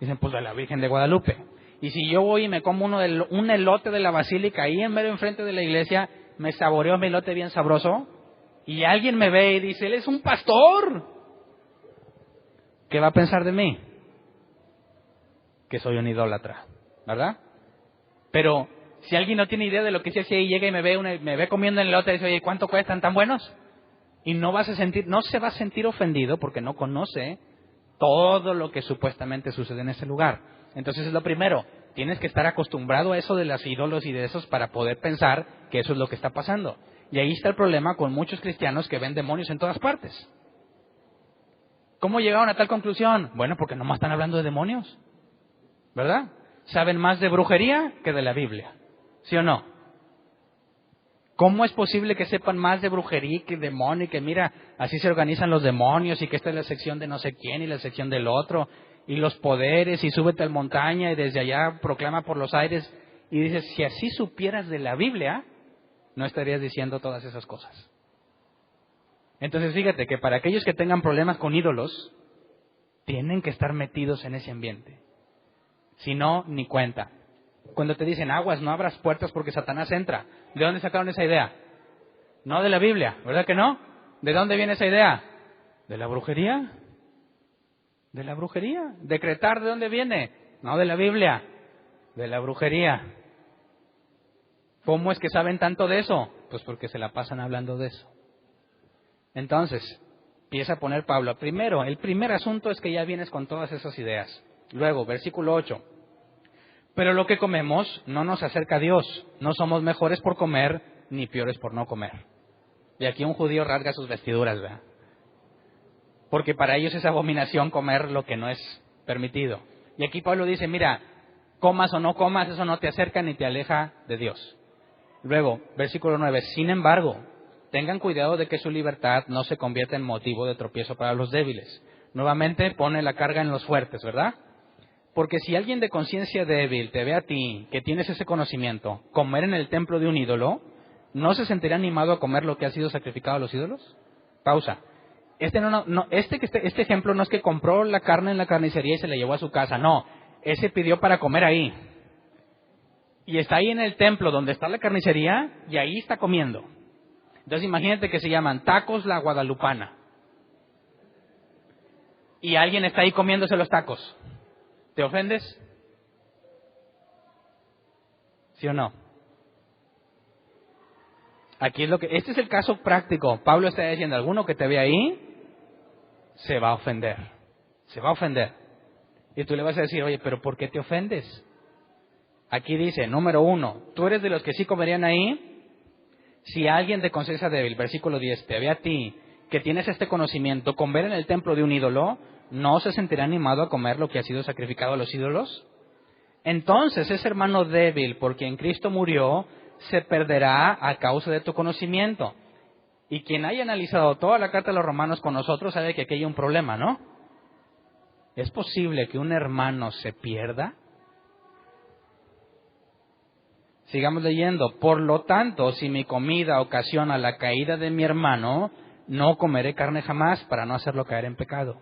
Dicen, pues de la Virgen de Guadalupe. Y si yo voy y me como un elote de la basílica ahí en medio enfrente de la iglesia, me saboreo mi elote bien sabroso, y alguien me ve y dice, él es un pastor, ¿qué va a pensar de mí? Que soy un idólatra, ¿verdad? Pero si alguien no tiene idea de lo que se hace y llega y me ve comiendo el elote y dice, oye, ¿cuánto cuestan tan buenos? Y no se va a sentir ofendido porque no conoce todo lo que supuestamente sucede en ese lugar. Entonces es lo primero, tienes que estar acostumbrado a eso de los ídolos y de esos para poder pensar que eso es lo que está pasando. Y ahí está el problema con muchos cristianos que ven demonios en todas partes. ¿Cómo llegaron a tal conclusión? Bueno, porque nomás están hablando de demonios, ¿verdad? Saben más de brujería que de la Biblia, ¿sí o no? ¿Cómo es posible que sepan más de brujería que demonio y que mira, así se organizan los demonios y que esta es la sección de no sé quién y la sección del otro y los poderes y súbete a la montaña y desde allá proclama por los aires? Y dices, si así supieras de la Biblia, no estarías diciendo todas esas cosas. Entonces fíjate que para aquellos que tengan problemas con ídolos, tienen que estar metidos en ese ambiente. Si no, ni cuenta. Cuando te dicen aguas, no abras puertas porque Satanás entra. ¿De dónde sacaron esa idea? No de la Biblia, ¿verdad que no? ¿De dónde viene esa idea? ¿De la brujería? ¿De la brujería? ¿Decretar de dónde viene? No de la Biblia, de la brujería. ¿Cómo es que saben tanto de eso? Pues porque se la pasan hablando de eso. Entonces, empieza a poner Pablo. Primero, el primer asunto es que ya vienes con todas esas ideas. Luego, versículo 8. Pero lo que comemos no nos acerca a Dios. No somos mejores por comer, ni peores por no comer. Y aquí un judío rasga sus vestiduras, ¿verdad? Porque para ellos es abominación comer lo que no es permitido. Y aquí Pablo dice, mira, comas o no comas, eso no te acerca ni te aleja de Dios. Luego, versículo 9, sin embargo, tengan cuidado de que su libertad no se convierta en motivo de tropiezo para los débiles. Nuevamente pone la carga en los fuertes, ¿verdad? Porque si alguien de conciencia débil te ve a ti, que tienes ese conocimiento, comer en el templo de un ídolo, ¿no se sentirá animado a comer lo que ha sido sacrificado a los ídolos? Pausa. Este ejemplo no es que compró la carne en la carnicería y se la llevó a su casa, no. Ese pidió para comer ahí. Y está ahí en el templo donde está la carnicería y ahí está comiendo. Entonces imagínate que se llaman tacos la guadalupana. Y alguien está ahí comiéndose los tacos. ¿Te ofendes? ¿Sí o no? Aquí es este es el caso práctico. Pablo está diciendo, alguno que te ve ahí se va a ofender. Se va a ofender. Y tú le vas a decir, oye, pero ¿por qué te ofendes? Aquí dice, número 1, tú eres de los que sí comerían ahí. Si alguien de conciencia débil, versículo 10, te ve a ti, que tienes este conocimiento, comer en el templo de un ídolo, ¿no se sentirá animado a comer lo que ha sido sacrificado a los ídolos? Entonces ese hermano débil por quien Cristo murió se perderá a causa de tu conocimiento. Y quien haya analizado toda la carta de los Romanos con nosotros sabe que aquí hay un problema, ¿no? ¿Es posible que un hermano se pierda? Sigamos leyendo. Por lo tanto, si mi comida ocasiona la caída de mi hermano, no comeré carne jamás para no hacerlo caer en pecado.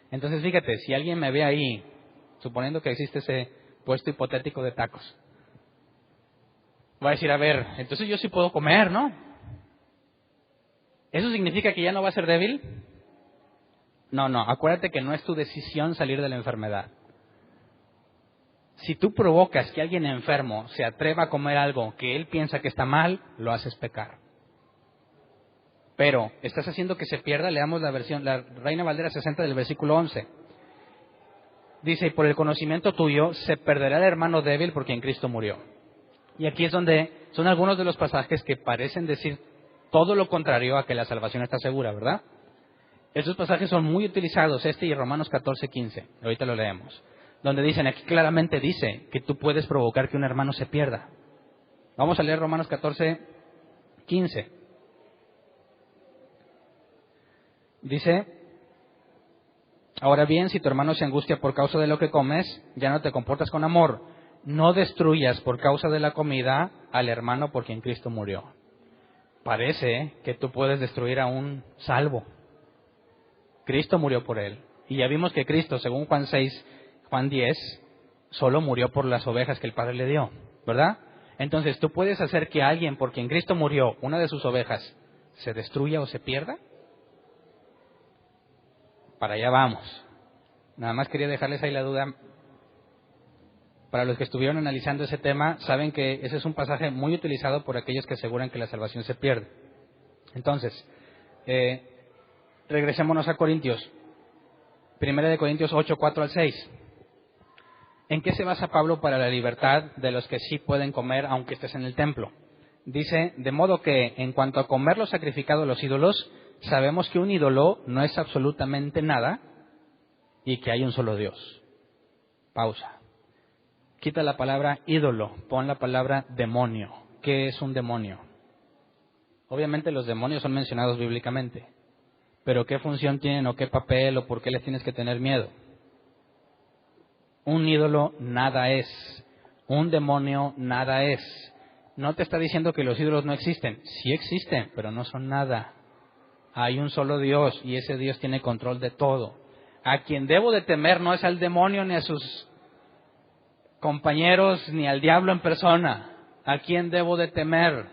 Entonces, fíjate, si alguien me ve ahí, suponiendo que existe ese puesto hipotético de tacos, va a decir, a ver, entonces yo sí puedo comer, ¿no? ¿Eso significa que ya no va a ser débil? No, acuérdate que no es tu decisión salir de la enfermedad. Si tú provocas que alguien enfermo se atreva a comer algo que él piensa que está mal, lo haces pecar. Pero, ¿estás haciendo que se pierda? Leamos la versión, la Reina Valera 60 del versículo 11. Dice, y por el conocimiento tuyo se perderá el hermano débil por quien Cristo murió. Y aquí es donde son algunos de los pasajes que parecen decir todo lo contrario a que la salvación está segura, ¿verdad? Estos pasajes son muy utilizados, este y Romanos 14:15. Ahorita lo leemos. Donde dicen, aquí claramente dice que tú puedes provocar que un hermano se pierda. Vamos a leer Romanos 14:15. Dice, ahora bien, si tu hermano se angustia por causa de lo que comes, ya no te comportas con amor. No destruyas por causa de la comida al hermano por quien Cristo murió. Parece que tú puedes destruir a un salvo. Cristo murió por él. Y ya vimos que Cristo, según Juan 6, Juan 10, solo murió por las ovejas que el Padre le dio, ¿verdad? Entonces, ¿tú puedes hacer que alguien por quien Cristo murió, una de sus ovejas, se destruya o se pierda? Para allá vamos. Nada más quería dejarles ahí la duda. Para los que estuvieron analizando ese tema, saben que ese es un pasaje muy utilizado por aquellos que aseguran que la salvación se pierde. Entonces, regresémonos a Corintios. 1 Corintios 8, 4 al 6. ¿En qué se basa Pablo para la libertad de los que sí pueden comer aunque estés en el templo? Dice, de modo que en cuanto a comer lo sacrificado a los ídolos, sabemos que un ídolo no es absolutamente nada y que hay un solo Dios. Pausa. Quita la palabra ídolo, pon la palabra demonio. ¿Qué es un demonio? Obviamente los demonios son mencionados bíblicamente, pero ¿qué función tienen o qué papel o por qué les tienes que tener miedo? Un ídolo nada es, un demonio nada es. No te está diciendo que los ídolos no existen, sí existen, pero no son nada. Hay un solo Dios y ese Dios tiene control de todo. A quien debo de temer no es al demonio ni a sus compañeros ni al diablo en persona. ¿A quién debo de temer?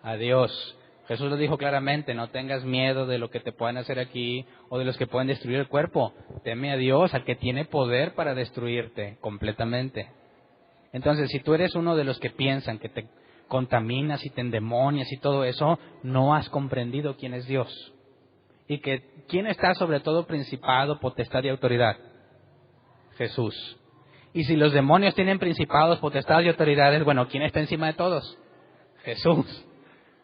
A Dios. Jesús lo dijo claramente, no tengas miedo de lo que te puedan hacer aquí o de los que pueden destruir el cuerpo. Teme a Dios, al que tiene poder para destruirte completamente. Entonces, si tú eres uno de los que piensan que te contaminas y te endemonias y todo eso, no has comprendido quién es Dios. Y que quién está sobre todo principado, potestad y autoridad. Jesús. Y si los demonios tienen principados, potestades y autoridades, bueno, ¿quién está encima de todos? Jesús.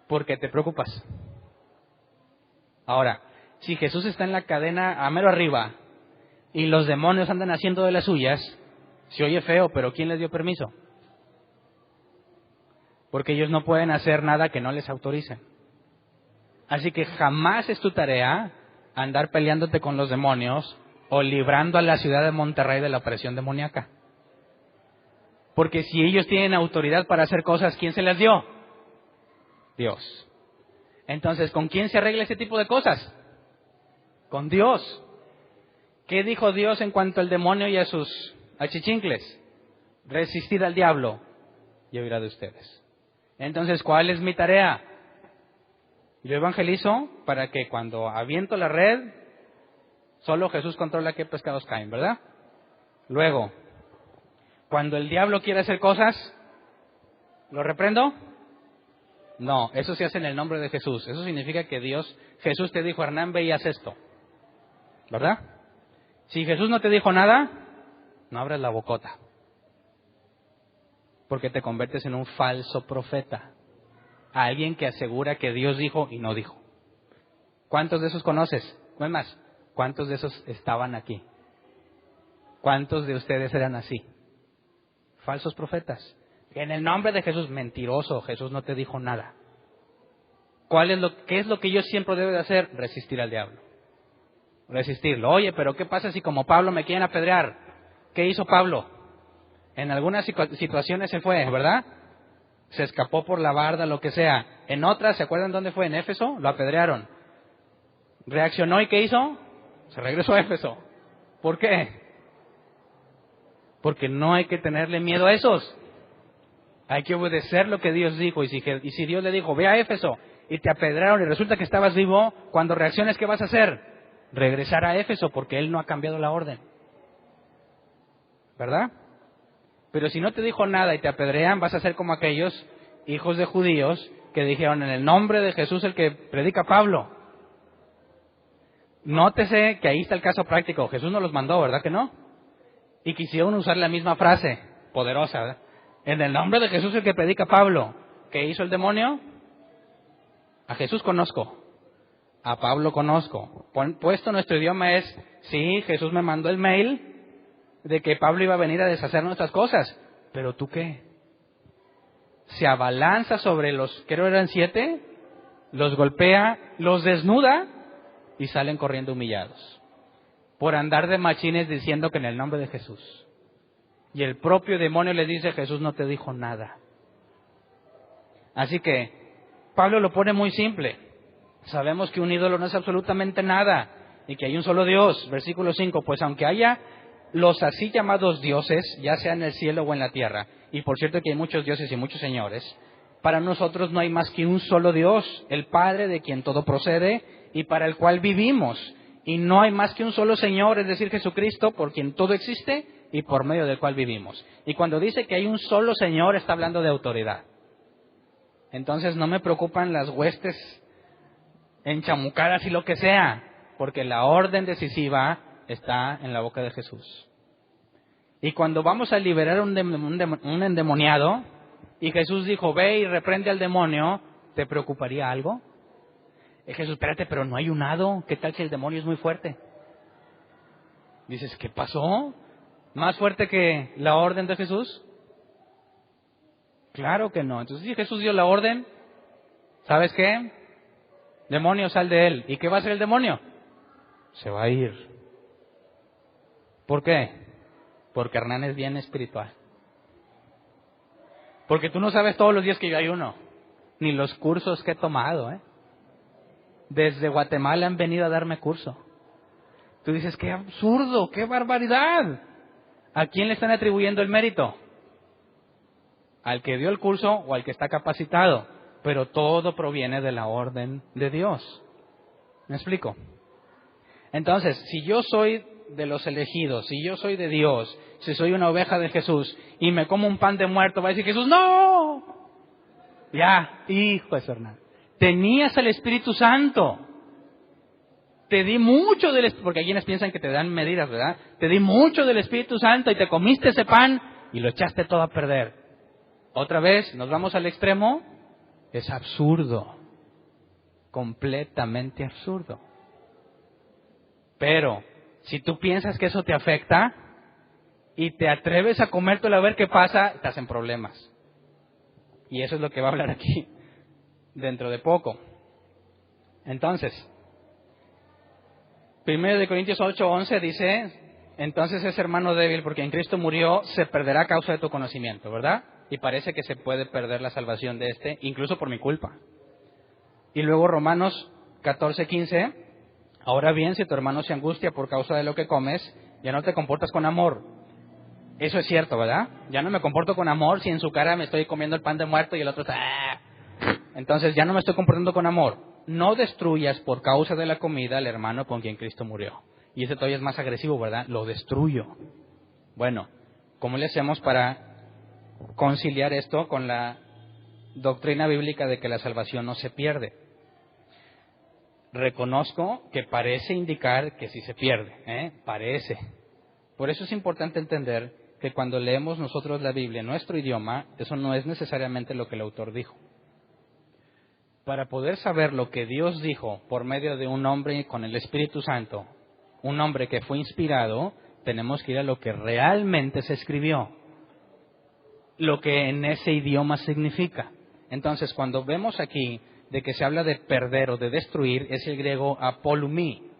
¿Por qué te preocupas? Ahora, si Jesús está en la cadena a mero arriba y los demonios andan haciendo de las suyas, se oye feo, pero ¿quién les dio permiso? Porque ellos no pueden hacer nada que no les autoricen. Así que jamás es tu tarea andar peleándote con los demonios o librando a la ciudad de Monterrey de la opresión demoníaca. Porque si ellos tienen autoridad para hacer cosas, ¿quién se las dio? Dios. Entonces, ¿con quién se arregla ese tipo de cosas? Con Dios. ¿Qué dijo Dios en cuanto al demonio y a sus achichincles? Resistir al diablo y huirá de ustedes. Entonces, ¿cuál es mi tarea? Yo evangelizo para que cuando aviento la red, solo Jesús controla qué pescados caen, ¿verdad? Luego, cuando el diablo quiere hacer cosas, ¿lo reprendo? No, eso se hace en el nombre de Jesús. Eso significa que Jesús te dijo, Hernán, ve y haz esto, ¿verdad? Si Jesús no te dijo nada, no abras la bocota, porque te conviertes en un falso profeta, a alguien que asegura que Dios dijo y no dijo. ¿Cuántos de esos conoces? No es más, ¿cuántos de esos estaban aquí? ¿Cuántos de ustedes eran así? falsos profetas. En el nombre de Jesús, mentiroso, Jesús no te dijo nada. ¿Qué es lo que yo siempre debo de hacer? Resistir al diablo. Resistirlo. Oye, pero ¿qué pasa si como Pablo me quieren apedrear? ¿Qué hizo Pablo? En algunas situaciones se fue, ¿verdad? Se escapó por la barda, lo que sea. En otras, ¿se acuerdan dónde fue? En Éfeso, lo apedrearon. Reaccionó y ¿qué hizo? Se regresó a Éfeso. ¿Por qué? Porque no hay que tenerle miedo a esos. Hay que obedecer lo que Dios dijo. Y si Dios le dijo, ve a Éfeso, y te apedrearon y resulta que estabas vivo, cuando reacciones, ¿qué vas a hacer? Regresar a Éfeso, porque Él no ha cambiado la orden. ¿Verdad? Pero si no te dijo nada y te apedrean, vas a ser como aquellos hijos de judíos que dijeron, en el nombre de Jesús el que predica Pablo. Nótese que ahí está el caso práctico. Jesús no los mandó, ¿verdad que no? Y quisieron usar la misma frase, poderosa, ¿verdad? En el nombre de Jesús el que predica Pablo. ¿Qué hizo el demonio? A Jesús conozco, a Pablo conozco. Puesto nuestro idioma es, sí, Jesús me mandó el mail de que Pablo iba a venir a deshacer nuestras cosas. ¿Pero tú qué? Se abalanza sobre los, creo eran 7, los golpea, los desnuda y salen corriendo humillados. Por andar de machines diciendo que en el nombre de Jesús. Y el propio demonio le dice, Jesús no te dijo nada. Así que Pablo lo pone muy simple. Sabemos que un ídolo no es absolutamente nada y que hay un solo Dios. Versículo 5, pues aunque haya los así llamados dioses, ya sea en el cielo o en la tierra, y por cierto que hay muchos dioses y muchos señores, para nosotros no hay más que un solo Dios, el Padre de quien todo procede y para el cual vivimos. Y no hay más que un solo Señor, es decir, Jesucristo, por quien todo existe y por medio del cual vivimos. Y cuando dice que hay un solo Señor, está hablando de autoridad. Entonces no me preocupan las huestes enchamucadas y lo que sea, porque la orden decisiva está en la boca de Jesús. Y cuando vamos a liberar un endemoniado, y Jesús dijo, ve y reprende al demonio, ¿te preocuparía algo? Jesús, espérate, pero no hay un hado, ¿qué tal si el demonio es muy fuerte? Dices, ¿qué pasó? ¿Más fuerte que la orden de Jesús? Claro que no. Entonces, si Jesús dio la orden, ¿sabes qué? Demonio, sal de él. ¿Y qué va a hacer el demonio? Se va a ir. ¿Por qué? Porque Hernán es bien espiritual. Porque tú no sabes todos los días que yo ayuno, ni los cursos que he tomado, Desde Guatemala han venido a darme curso. Tú dices, qué absurdo, qué barbaridad. ¿A quién le están atribuyendo el mérito? ¿Al que dio el curso o al que está capacitado? Pero todo proviene de la orden de Dios. ¿Me explico? Entonces, si yo soy de los elegidos, si yo soy de Dios, si soy una oveja de Jesús y me como un pan de muerto, va a decir Jesús, ¡no! Ya, hijo de Hernán. Tenías el Espíritu Santo. Te di mucho del Espíritu, porque hay quienes piensan que te dan medidas, ¿verdad? Te di mucho del Espíritu Santo y te comiste ese pan y lo echaste todo a perder. Otra vez, nos vamos al extremo, es absurdo. Completamente absurdo. Pero, si tú piensas que eso te afecta y te atreves a comértelo a ver qué pasa, estás en problemas. Y eso es lo que va a hablar aquí dentro de poco. Entonces, 1 Corintios 8:11 dice, entonces ese hermano débil, porque en Cristo murió, se perderá a causa de tu conocimiento, ¿verdad? Y parece que se puede perder la salvación de este, incluso por mi culpa. Y luego Romanos 14:15, ahora bien, si tu hermano se angustia por causa de lo que comes, ya no te comportas con amor. Eso es cierto, ¿verdad? Ya no me comporto con amor si en su cara me estoy comiendo el pan de muerto y el otro está... ¡ah! Entonces ya no me estoy comportando con amor. No destruyas por causa de la comida al hermano con quien Cristo murió. Y ese todavía es más agresivo, ¿verdad? Lo destruyo. Bueno, ¿cómo le hacemos para conciliar esto con la doctrina bíblica de que la salvación no se pierde? Reconozco que parece indicar que sí se pierde, parece. Por eso es importante entender que cuando leemos nosotros la Biblia en nuestro idioma, eso no es necesariamente lo que el autor dijo. Para poder saber lo que Dios dijo por medio de un hombre con el Espíritu Santo, un hombre que fue inspirado, tenemos que ir a lo que realmente se escribió. lo que en ese idioma significa. Entonces, cuando vemos aquí de que se habla de perder o de destruir, es el griego apolumi,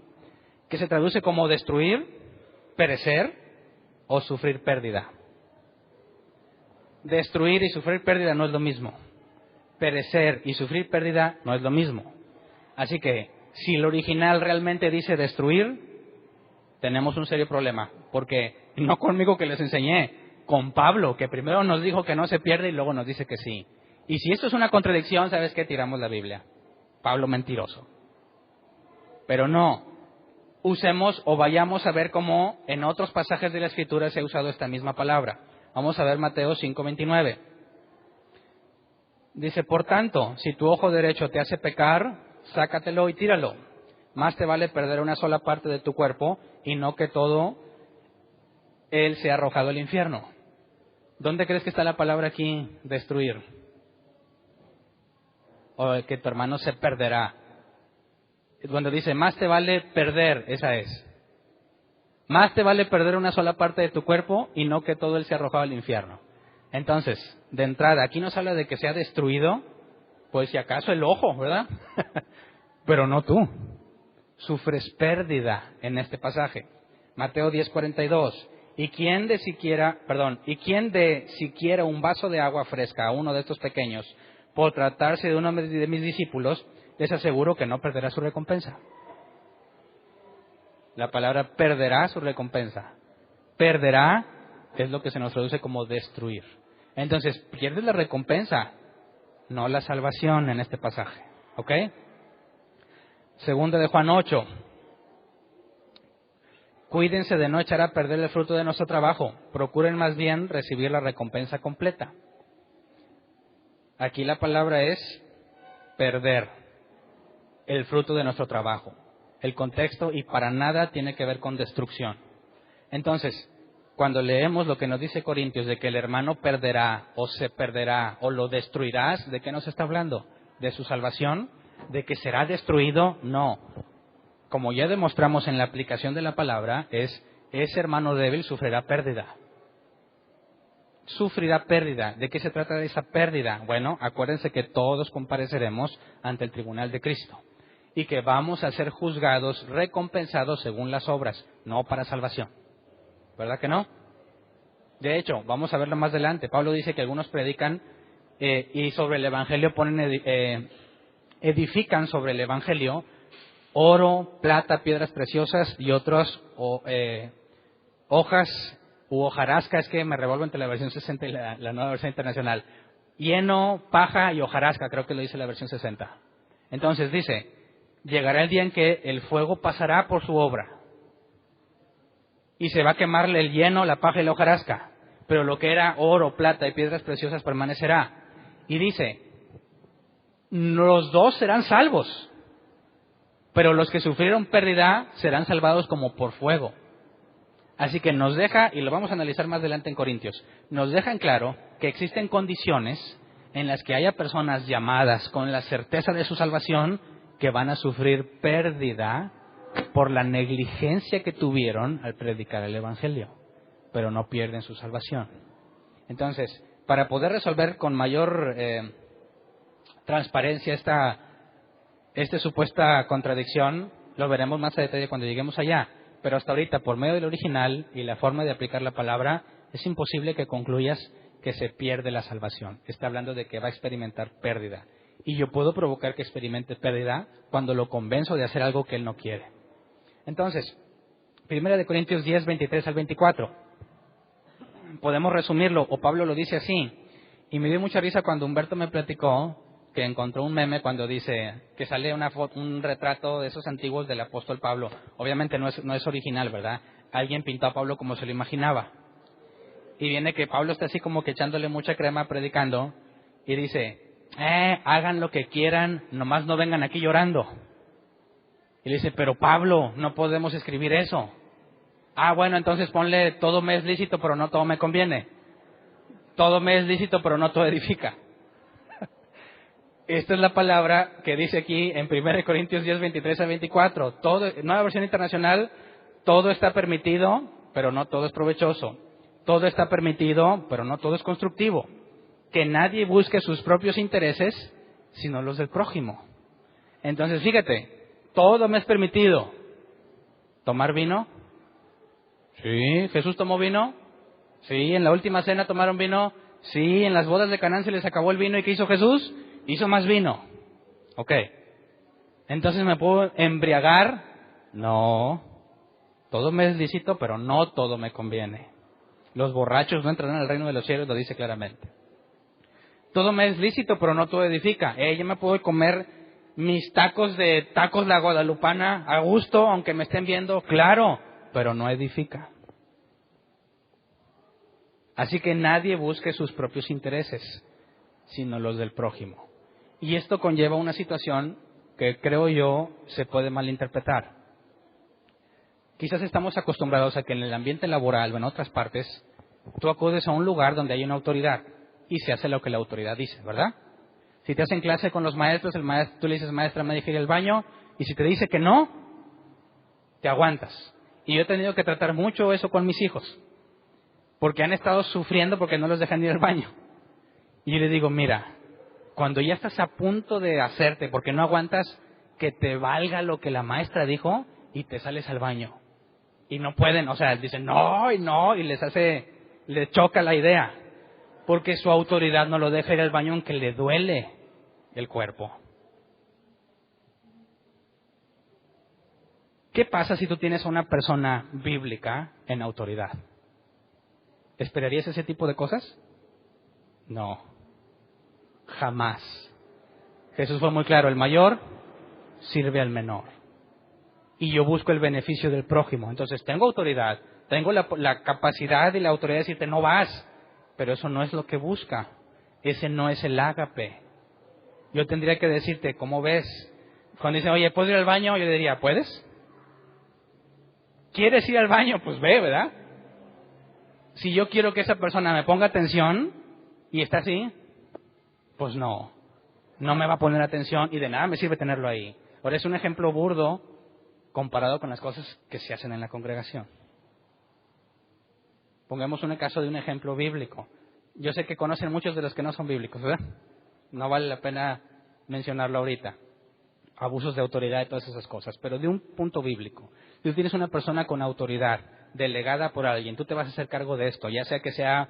que se traduce como destruir, perecer o sufrir pérdida. Destruir y sufrir pérdida no es lo mismo. Perecer y sufrir pérdida no es lo mismo. Así que, si el original realmente dice destruir, tenemos un serio problema, porque no conmigo que les enseñé, con Pablo, que primero nos dijo que no se pierde y luego nos dice que sí. Y si esto es una contradicción, ¿sabes qué? Tiramos la Biblia. Pablo mentiroso. Pero no, usemos o vayamos a ver cómo en otros pasajes de la Escritura se ha usado esta misma palabra. Vamos a ver Mateo 5:29. Dice, por tanto, si tu ojo derecho te hace pecar, sácatelo y tíralo. Más te vale perder una sola parte de tu cuerpo y no que todo él sea arrojado al infierno. ¿Dónde crees que está la palabra aquí, destruir? O que tu hermano se perderá. Cuando dice, más te vale perder, esa es. Más te vale perder una sola parte de tu cuerpo y no que todo él sea arrojado al infierno. Entonces, de entrada, aquí nos habla de que sea destruido, pues si acaso el ojo, ¿verdad? Pero no tú. Sufres pérdida en este pasaje. Mateo 10:42. ¿Y quién de siquiera un vaso de agua fresca a uno de estos pequeños, por tratarse de uno de mis discípulos, les aseguro que no perderá su recompensa? La palabra perderá su recompensa. Perderá es lo que se nos traduce como destruir. Entonces, pierdes la recompensa, no la salvación en este pasaje. ¿Ok? Segunda de Juan 8. Cuídense de no echar a perder el fruto de nuestro trabajo. Procuren más bien recibir la recompensa completa. Aquí la palabra es perder el fruto de nuestro trabajo. El contexto y para nada tiene que ver con destrucción. Entonces, cuando leemos lo que nos dice Corintios de que el hermano perderá o se perderá o lo destruirás, ¿de qué nos está hablando? ¿De su salvación? ¿De que será destruido? No. Como ya demostramos en la aplicación de la palabra, ese hermano débil sufrirá pérdida. Sufrirá pérdida. ¿De qué se trata de esa pérdida? Bueno, acuérdense que todos compareceremos ante el tribunal de Cristo y que vamos a ser juzgados, recompensados según las obras, no para salvación. ¿Verdad que no? De hecho, vamos a verlo más adelante. Pablo dice que algunos predican y sobre el Evangelio edifican sobre el Evangelio oro, plata, piedras preciosas y otras hojas u hojarasca. Es que me revuelvo entre la versión 60 y la nueva versión internacional. Hieno, paja y hojarasca, creo que lo dice la versión 60. Entonces dice, llegará el día en que el fuego pasará por su obra y se va a quemarle el hieno, la paja y la hojarasca, pero lo que era oro, plata y piedras preciosas permanecerá. Y dice, los dos serán salvos, pero los que sufrieron pérdida serán salvados como por fuego. Así que nos deja, y lo vamos a analizar más adelante en Corintios, nos deja en claro que existen condiciones en las que haya personas llamadas con la certeza de su salvación que van a sufrir pérdida por la negligencia que tuvieron al predicar el Evangelio, pero no pierden su salvación. Entonces, para poder resolver con mayor transparencia esta supuesta contradicción, lo veremos más a detalle cuando lleguemos allá. Pero hasta ahorita, por medio del original y la forma de aplicar la palabra, es imposible que concluyas que se pierde la salvación. Está hablando de que va a experimentar pérdida. Y yo puedo provocar que experimente pérdida cuando lo convenzo de hacer algo que él no quiere. Entonces, 1 Corintios 10, 23 al 24. Podemos resumirlo, o Pablo lo dice así. Y me dio mucha risa cuando Humberto me platicó que encontró un meme cuando dice que sale un retrato de esos antiguos del apóstol Pablo. Obviamente no es original, ¿verdad? Alguien pintó a Pablo como se lo imaginaba. Y viene que Pablo está así como que echándole mucha crema predicando y dice, hagan lo que quieran, nomás no vengan aquí llorando. Y le dice, pero Pablo, no podemos escribir eso. Bueno, entonces ponle todo me es lícito, pero no todo me conviene. Todo me es lícito, pero no todo edifica. Esta es la palabra que dice aquí en 1 Corintios 10, 23 a 24. Nueva versión internacional, todo está permitido, pero no todo es provechoso. todo está permitido, pero no todo es constructivo. Que nadie busque sus propios intereses, sino los del prójimo. Entonces, fíjate, todo me es permitido. ¿Tomar vino? Sí. ¿Jesús tomó vino? Sí. ¿En la última cena tomaron vino? Sí. ¿En las bodas de Canaán se les acabó el vino y qué hizo Jesús? Hizo más vino. Ok. Entonces, ¿me puedo embriagar? No. Todo me es lícito, pero no todo me conviene. Los borrachos no entrarán al reino de los cielos, lo dice claramente. Todo me es lícito, pero no todo edifica. Yo me puedo comer mis tacos de la guadalupana a gusto, aunque me estén viendo, claro, pero no edifica. Así que nadie busque sus propios intereses, sino los del prójimo. Y esto conlleva una situación que creo yo se puede malinterpretar. Quizás estamos acostumbrados a que en el ambiente laboral o en otras partes, tú acudes a un lugar donde hay una autoridad y se hace lo que la autoridad dice, ¿verdad? Si te hacen clase con los maestros, tú le dices, maestra, me dejé ir al baño, y si te dice que no, te aguantas. Y yo he tenido que tratar mucho eso con mis hijos, porque han estado sufriendo porque no los dejan ir al baño. Y yo les digo, mira, cuando ya estás a punto de hacerte, porque no aguantas que te valga lo que la maestra dijo, y te sales al baño. Y no pueden, dicen no, y les choca la idea. Porque su autoridad no lo deja ir al baño aunque le duele el cuerpo. ¿Qué pasa si tú tienes a una persona bíblica en autoridad? ¿Esperarías ese tipo de cosas? No, jamás. Jesús fue muy claro, el mayor sirve al menor. Y yo busco el beneficio del prójimo. Entonces tengo autoridad, tengo la capacidad y la autoridad de decirte no vas. Pero eso no es lo que busca. Ese no es el ágape. Yo tendría que decirte, ¿cómo ves? Cuando dicen, oye, ¿puedo ir al baño? Yo diría, ¿puedes? ¿Quieres ir al baño? Pues ve, ¿verdad? Si yo quiero que esa persona me ponga atención y está así, pues no me va a poner atención y de nada me sirve tenerlo ahí. Ahora es un ejemplo burdo comparado con las cosas que se hacen en la congregación. Pongamos un caso de un ejemplo bíblico. Yo sé que conocen muchos de los que no son bíblicos, ¿verdad? No vale la pena mencionarlo ahorita. Abusos de autoridad y todas esas cosas. Pero de un punto bíblico. Si tú tienes una persona con autoridad delegada por alguien, tú te vas a hacer cargo de esto, ya sea que sea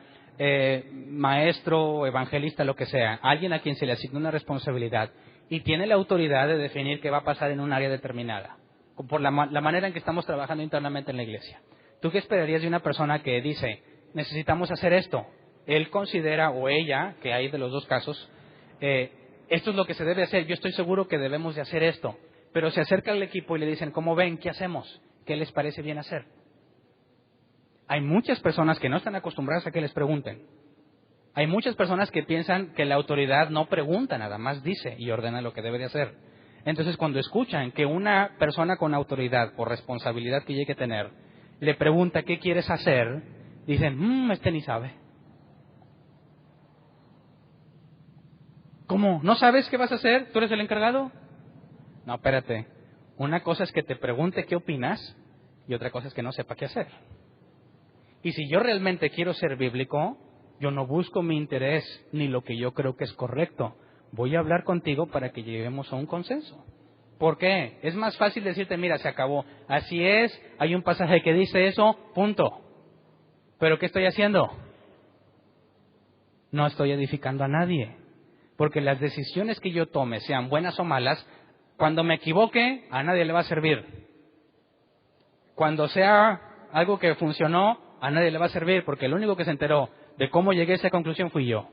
maestro, evangelista, lo que sea. Alguien a quien se le asigna una responsabilidad y tiene la autoridad de definir qué va a pasar en un área determinada. Por la manera en que estamos trabajando internamente en la iglesia. ¿Tú qué esperarías de una persona que dice, necesitamos hacer esto? Él considera, o ella, que hay de los dos casos, esto es lo que se debe hacer, yo estoy seguro que debemos de hacer esto. Pero se acerca al equipo y le dicen, ¿cómo ven? ¿Qué hacemos? ¿Qué les parece bien hacer? Hay muchas personas que no están acostumbradas a que les pregunten. Hay muchas personas que piensan que la autoridad no pregunta, nada más dice y ordena lo que debe de hacer. Entonces, cuando escuchan que una persona con autoridad o responsabilidad que llegue a tener le pregunta qué quieres hacer, dicen, este ni sabe. ¿Cómo? ¿No sabes qué vas a hacer? ¿Tú eres el encargado? No, espérate. Una cosa es que te pregunte qué opinas y otra cosa es que no sepa qué hacer. Y si yo realmente quiero ser bíblico, yo no busco mi interés ni lo que yo creo que es correcto. Voy a hablar contigo para que lleguemos a un consenso. ¿Por qué? Es más fácil decirte, mira, se acabó. Así es, hay un pasaje que dice eso, punto. ¿Pero qué estoy haciendo? No estoy edificando a nadie. Porque las decisiones que yo tome, sean buenas o malas, cuando me equivoque, a nadie le va a servir. Cuando sea algo que funcionó, a nadie le va a servir, porque el único que se enteró de cómo llegué a esa conclusión fui yo.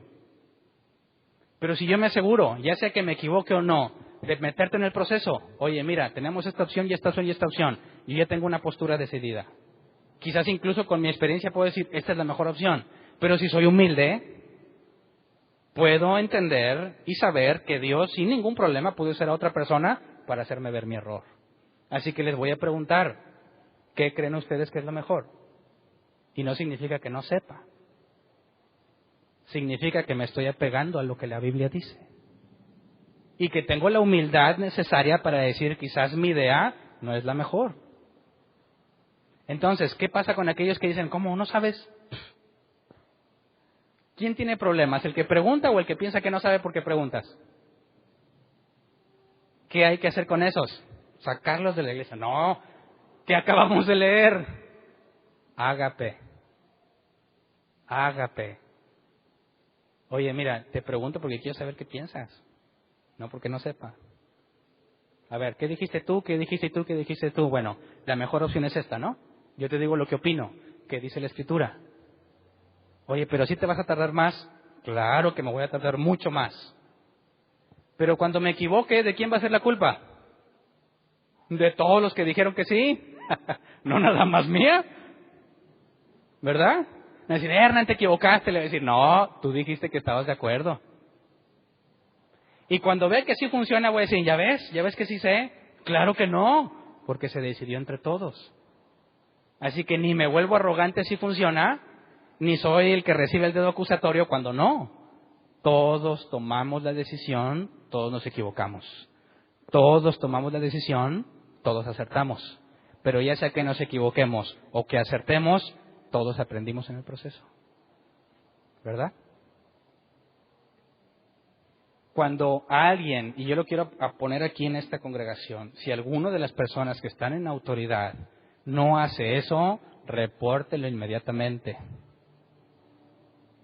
Pero si yo me aseguro, ya sea que me equivoque o no, de meterte en el proceso, oye, mira, tenemos esta opción y esta opción y esta opción, yo ya tengo una postura decidida. Quizás incluso con mi experiencia puedo decir, esta es la mejor opción, pero si soy humilde, puedo entender y saber que Dios sin ningún problema puede usar a otra persona para hacerme ver mi error. Así que les voy a preguntar, ¿qué creen ustedes que es lo mejor? Y no significa que no sepa. Significa que me estoy apegando a lo que la Biblia dice. Y que tengo la humildad necesaria para decir quizás mi idea no es la mejor. Entonces, ¿qué pasa con aquellos que dicen, ¿cómo no sabes? ¿Quién tiene problemas? ¿El que pregunta o el que piensa que no sabe por qué preguntas? ¿Qué hay que hacer con esos? Sacarlos de la iglesia. No, ¿qué acabamos de leer? Ágape. Ágape. Oye, mira, te pregunto porque quiero saber qué piensas. No porque no sepa. A ver, ¿qué dijiste tú? ¿Qué dijiste tú? ¿Qué dijiste tú? Bueno, la mejor opción es esta, ¿no? Yo te digo lo que opino, que dice la Escritura. Oye, pero si te vas a tardar más. Claro que me voy a tardar mucho más. Pero cuando me equivoque, ¿de quién va a ser la culpa? De todos los que dijeron que sí. No nada más mía. ¿Verdad? Me va a decir, Hernán, te equivocaste. Le voy a decir, no, tú dijiste que estabas de acuerdo. Y cuando ve que sí funciona, voy a decir, ¿ya ves que sí sé? Claro que no, porque se decidió entre todos. Así que ni me vuelvo arrogante si funciona, ni soy el que recibe el dedo acusatorio cuando no. Todos tomamos la decisión, todos nos equivocamos. Todos tomamos la decisión, todos acertamos. Pero ya sea que nos equivoquemos o que acertemos, todos aprendimos en el proceso. ¿Verdad? Cuando alguien, y yo lo quiero poner aquí en esta congregación, si alguno de las personas que están en autoridad no hace eso, repórtelo inmediatamente.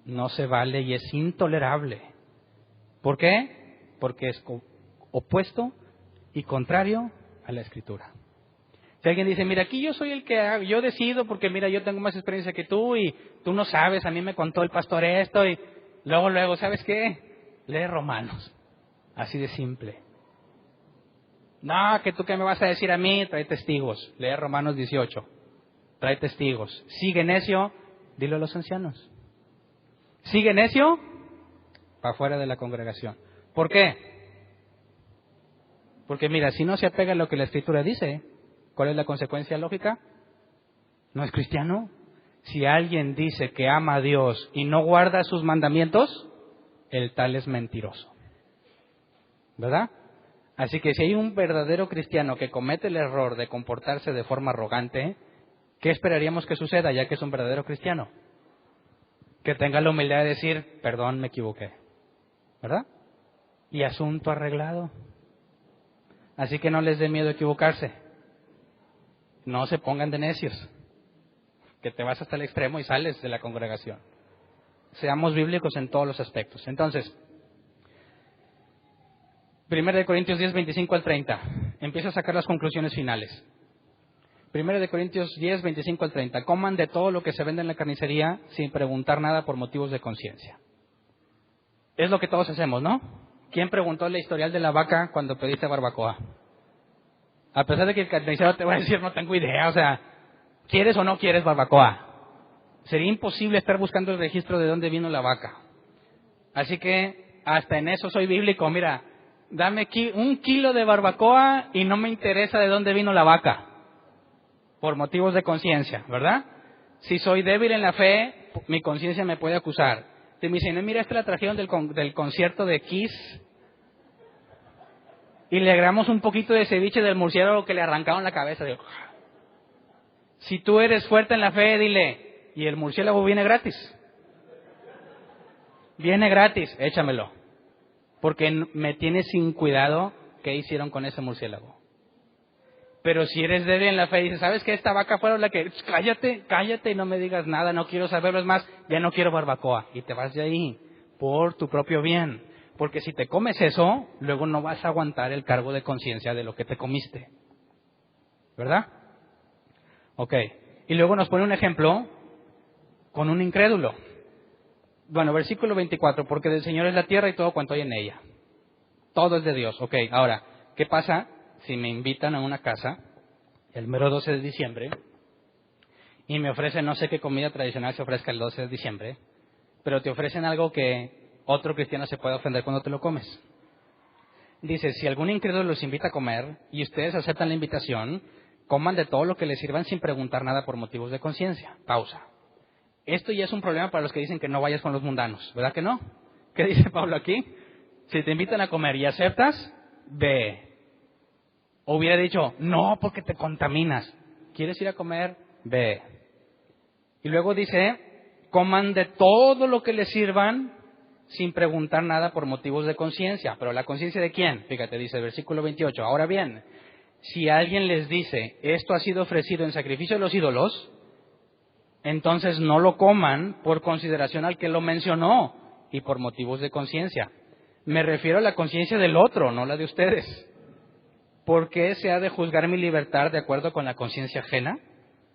No se vale y es intolerable. ¿Por qué? Porque es opuesto y contrario a la Escritura. Si alguien dice, mira, aquí yo soy el que hago, yo decido porque mira, yo tengo más experiencia que tú y tú no sabes, a mí me contó el pastor esto y luego, ¿sabes qué? Lee Romanos. Así de simple. No, que tú qué me vas a decir a mí, trae testigos. Lee Romanos 18. Trae testigos. Sigue necio, dilo a los ancianos. Sigue necio, para fuera de la congregación. ¿Por qué? Porque mira, si no se apega a lo que la Escritura dice, ¿cuál es la consecuencia lógica? ¿No es cristiano? Si alguien dice que ama a Dios y no guarda sus mandamientos, el tal es mentiroso. ¿Verdad? Así que si hay un verdadero cristiano que comete el error de comportarse de forma arrogante, ¿qué esperaríamos que suceda ya que es un verdadero cristiano? Que tenga la humildad de decir, perdón, me equivoqué. ¿Verdad? Y asunto arreglado. Así que no les dé miedo equivocarse. No se pongan de necios. Que te vas hasta el extremo y sales de la congregación. Seamos bíblicos en todos los aspectos. Entonces, 1 Corintios 10, 25 al 30. Empieza a sacar las conclusiones finales. 1 Corintios 10, 25 al 30. Coman de todo lo que se vende en la carnicería sin preguntar nada por motivos de conciencia. Es lo que todos hacemos, ¿no? ¿Quién preguntó el historial de la vaca cuando pediste barbacoa? A pesar de que el carnicero te va a decir, no tengo idea, o sea, ¿quieres o no quieres barbacoa? Sería imposible estar buscando el registro de dónde vino la vaca. Así que hasta en eso soy bíblico. Mira, dame aquí 1 kilo de barbacoa y no me interesa de dónde vino la vaca. Por motivos de conciencia, ¿verdad? Si soy débil en la fe, mi conciencia me puede acusar. Si me dicen, mira, esta la trajeron del concierto de Kiss y le agregamos un poquito de ceviche del murciélago que le arrancaron la cabeza. Digo, si tú eres fuerte en la fe, dile, y el murciélago viene gratis. Viene gratis, échamelo. Porque me tienes sin cuidado qué hicieron con ese murciélago. Pero si eres débil en la fe y dices, ¿sabes qué? Esta vaca fue la que... Cállate y no me digas nada, no quiero saberlo, es más, ya no quiero barbacoa. Y te vas de ahí, por tu propio bien. Porque si te comes eso, luego no vas a aguantar el cargo de conciencia de lo que te comiste. ¿Verdad? Ok. Y luego nos pone un ejemplo con un incrédulo. Bueno, versículo 24, porque del Señor es la tierra y todo cuanto hay en ella. Todo es de Dios. Ok, ahora, ¿qué pasa si me invitan a una casa el mero 12 de diciembre y me ofrecen no sé qué comida tradicional se ofrezca el 12 de diciembre, pero te ofrecen algo que otro cristiano se puede ofender cuando te lo comes? Dice, si algún incrédulo los invita a comer y ustedes aceptan la invitación, coman de todo lo que les sirvan sin preguntar nada por motivos de conciencia. Pausa. Esto ya es un problema para los que dicen que no vayas con los mundanos, ¿verdad que no? ¿Qué dice Pablo aquí? Si te invitan a comer y aceptas, ve. O hubiera dicho, no, porque te contaminas. ¿Quieres ir a comer? Ve. Y luego dice, coman de todo lo que les sirvan sin preguntar nada por motivos de conciencia. ¿Pero la conciencia de quién? Fíjate, dice el versículo 28. Ahora bien, si alguien les dice, esto ha sido ofrecido en sacrificio de los ídolos, entonces no lo coman por consideración al que lo mencionó y por motivos de conciencia. Me refiero a la conciencia del otro, no la de ustedes. ¿Por qué se ha de juzgar mi libertad de acuerdo con la conciencia ajena?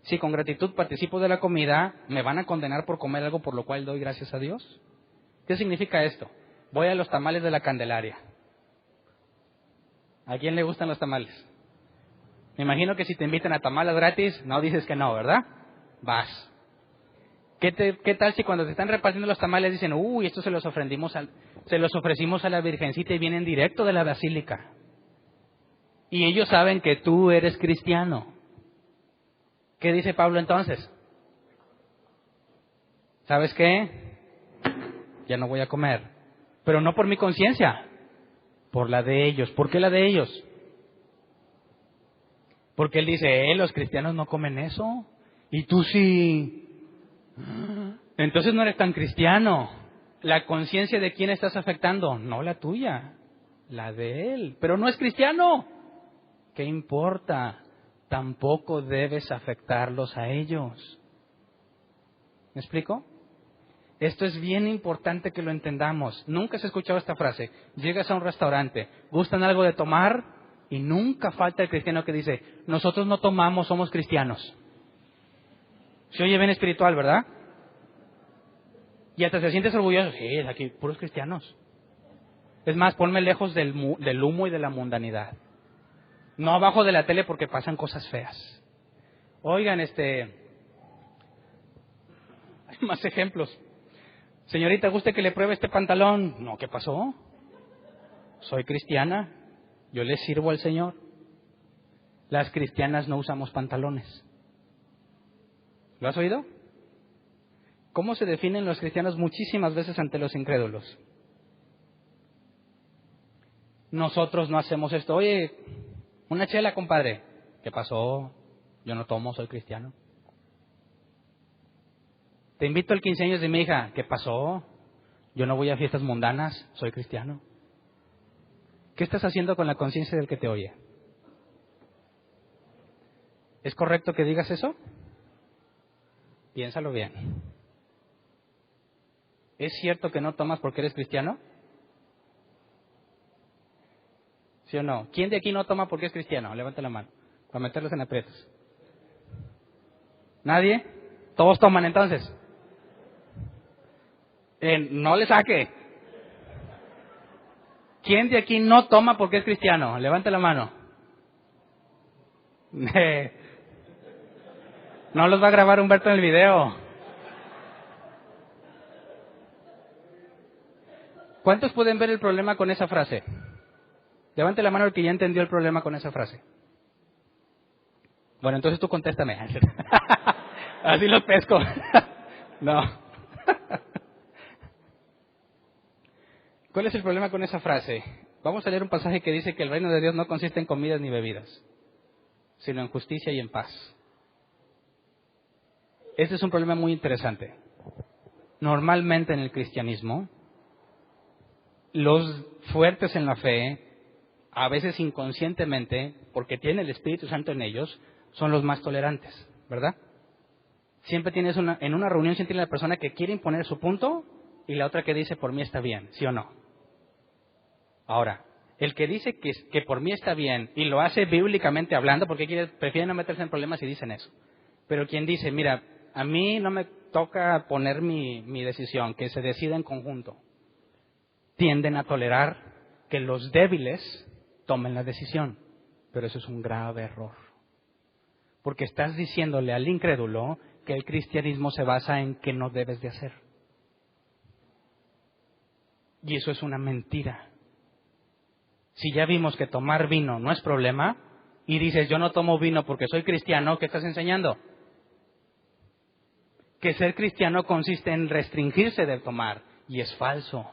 Si con gratitud participo de la comida, ¿me van a condenar por comer algo por lo cual doy gracias a Dios? ¿Qué significa esto? Voy a los tamales de la Candelaria. ¿A quién le gustan los tamales? Me imagino que si te invitan a tamales gratis, no dices que no, ¿verdad? Vas. ¿Qué tal si cuando te están repartiendo los tamales dicen, uy, esto se los ofrecimos a la Virgencita y vienen directo de la basílica? Y ellos saben que tú eres cristiano. ¿Qué dice Pablo entonces? ¿Sabes qué? Ya no voy a comer. Pero no por mi conciencia, por la de ellos. ¿Por qué la de ellos? Porque él dice, los cristianos no comen eso. Y tú sí. Entonces no eres tan cristiano. ¿La conciencia de quién estás afectando? No la tuya, la de él. Pero no es cristiano. ¿Qué importa? Tampoco debes afectarlos a ellos. ¿Me explico? Esto es bien importante que lo entendamos. Nunca has escuchado esta frase. Llegas a un restaurante, gustan algo de tomar y nunca falta el cristiano que dice, nosotros no tomamos, somos cristianos. Se oye bien espiritual, ¿verdad? Y hasta te sientes orgulloso. Sí, aquí puros cristianos. Es más, ponme lejos del humo y de la mundanidad. No abajo de la tele porque pasan cosas feas. Oigan, hay más ejemplos. Señorita, ¿gusta que le pruebe este pantalón? No, ¿qué pasó? Soy cristiana, yo le sirvo al Señor. Las cristianas no usamos pantalones. ¿Lo has oído? ¿Cómo se definen los cristianos muchísimas veces ante los incrédulos? Nosotros no hacemos esto. Oye, una chela, compadre. ¿Qué pasó? Yo no tomo, soy cristiano. Te invito al 15 años de mi hija. ¿Qué pasó? Yo no voy a fiestas mundanas, soy cristiano. ¿Qué estás haciendo con la conciencia del que te oye? ¿Es correcto que digas eso? Piénsalo bien. ¿Es cierto que no tomas porque eres cristiano? ¿Sí o no? ¿Quién de aquí no toma porque es cristiano? Levanta la mano, para meterlos en aprietos. ¿Nadie? ¿Todos toman entonces? No le saque. ¿Quién de aquí no toma porque es cristiano? Levante la mano. No los va a grabar Humberto en el video. ¿Cuántos pueden ver el problema con esa frase? Levante la mano el que ya entendió el problema con esa frase. Bueno, entonces tú contéstame. Así los pesco. No. ¿Cuál es el problema con esa frase? Vamos a leer un pasaje que dice que el reino de Dios no consiste en comidas ni bebidas, sino en justicia y en paz. Este es un problema muy interesante. Normalmente en el cristianismo, los fuertes en la fe, a veces inconscientemente, porque tiene el Espíritu Santo en ellos, son los más tolerantes, ¿verdad? Siempre tienes en una reunión siempre tienes la persona que quiere imponer su punto y la otra que dice por mí está bien, ¿sí o no? Ahora, el que dice que por mí está bien y lo hace bíblicamente hablando, porque prefiere no meterse en problemas y dicen eso. Pero quien dice, mira, a mí no me toca poner mi decisión, que se decida en conjunto, tienden a tolerar que los débiles tomen la decisión. Pero eso es un grave error. Porque estás diciéndole al incrédulo que el cristianismo se basa en que no debes de hacer. Y eso es una mentira. Si ya vimos que tomar vino no es problema, y dices yo no tomo vino porque soy cristiano, ¿qué estás enseñando? Que ser cristiano consiste en restringirse de tomar, y es falso.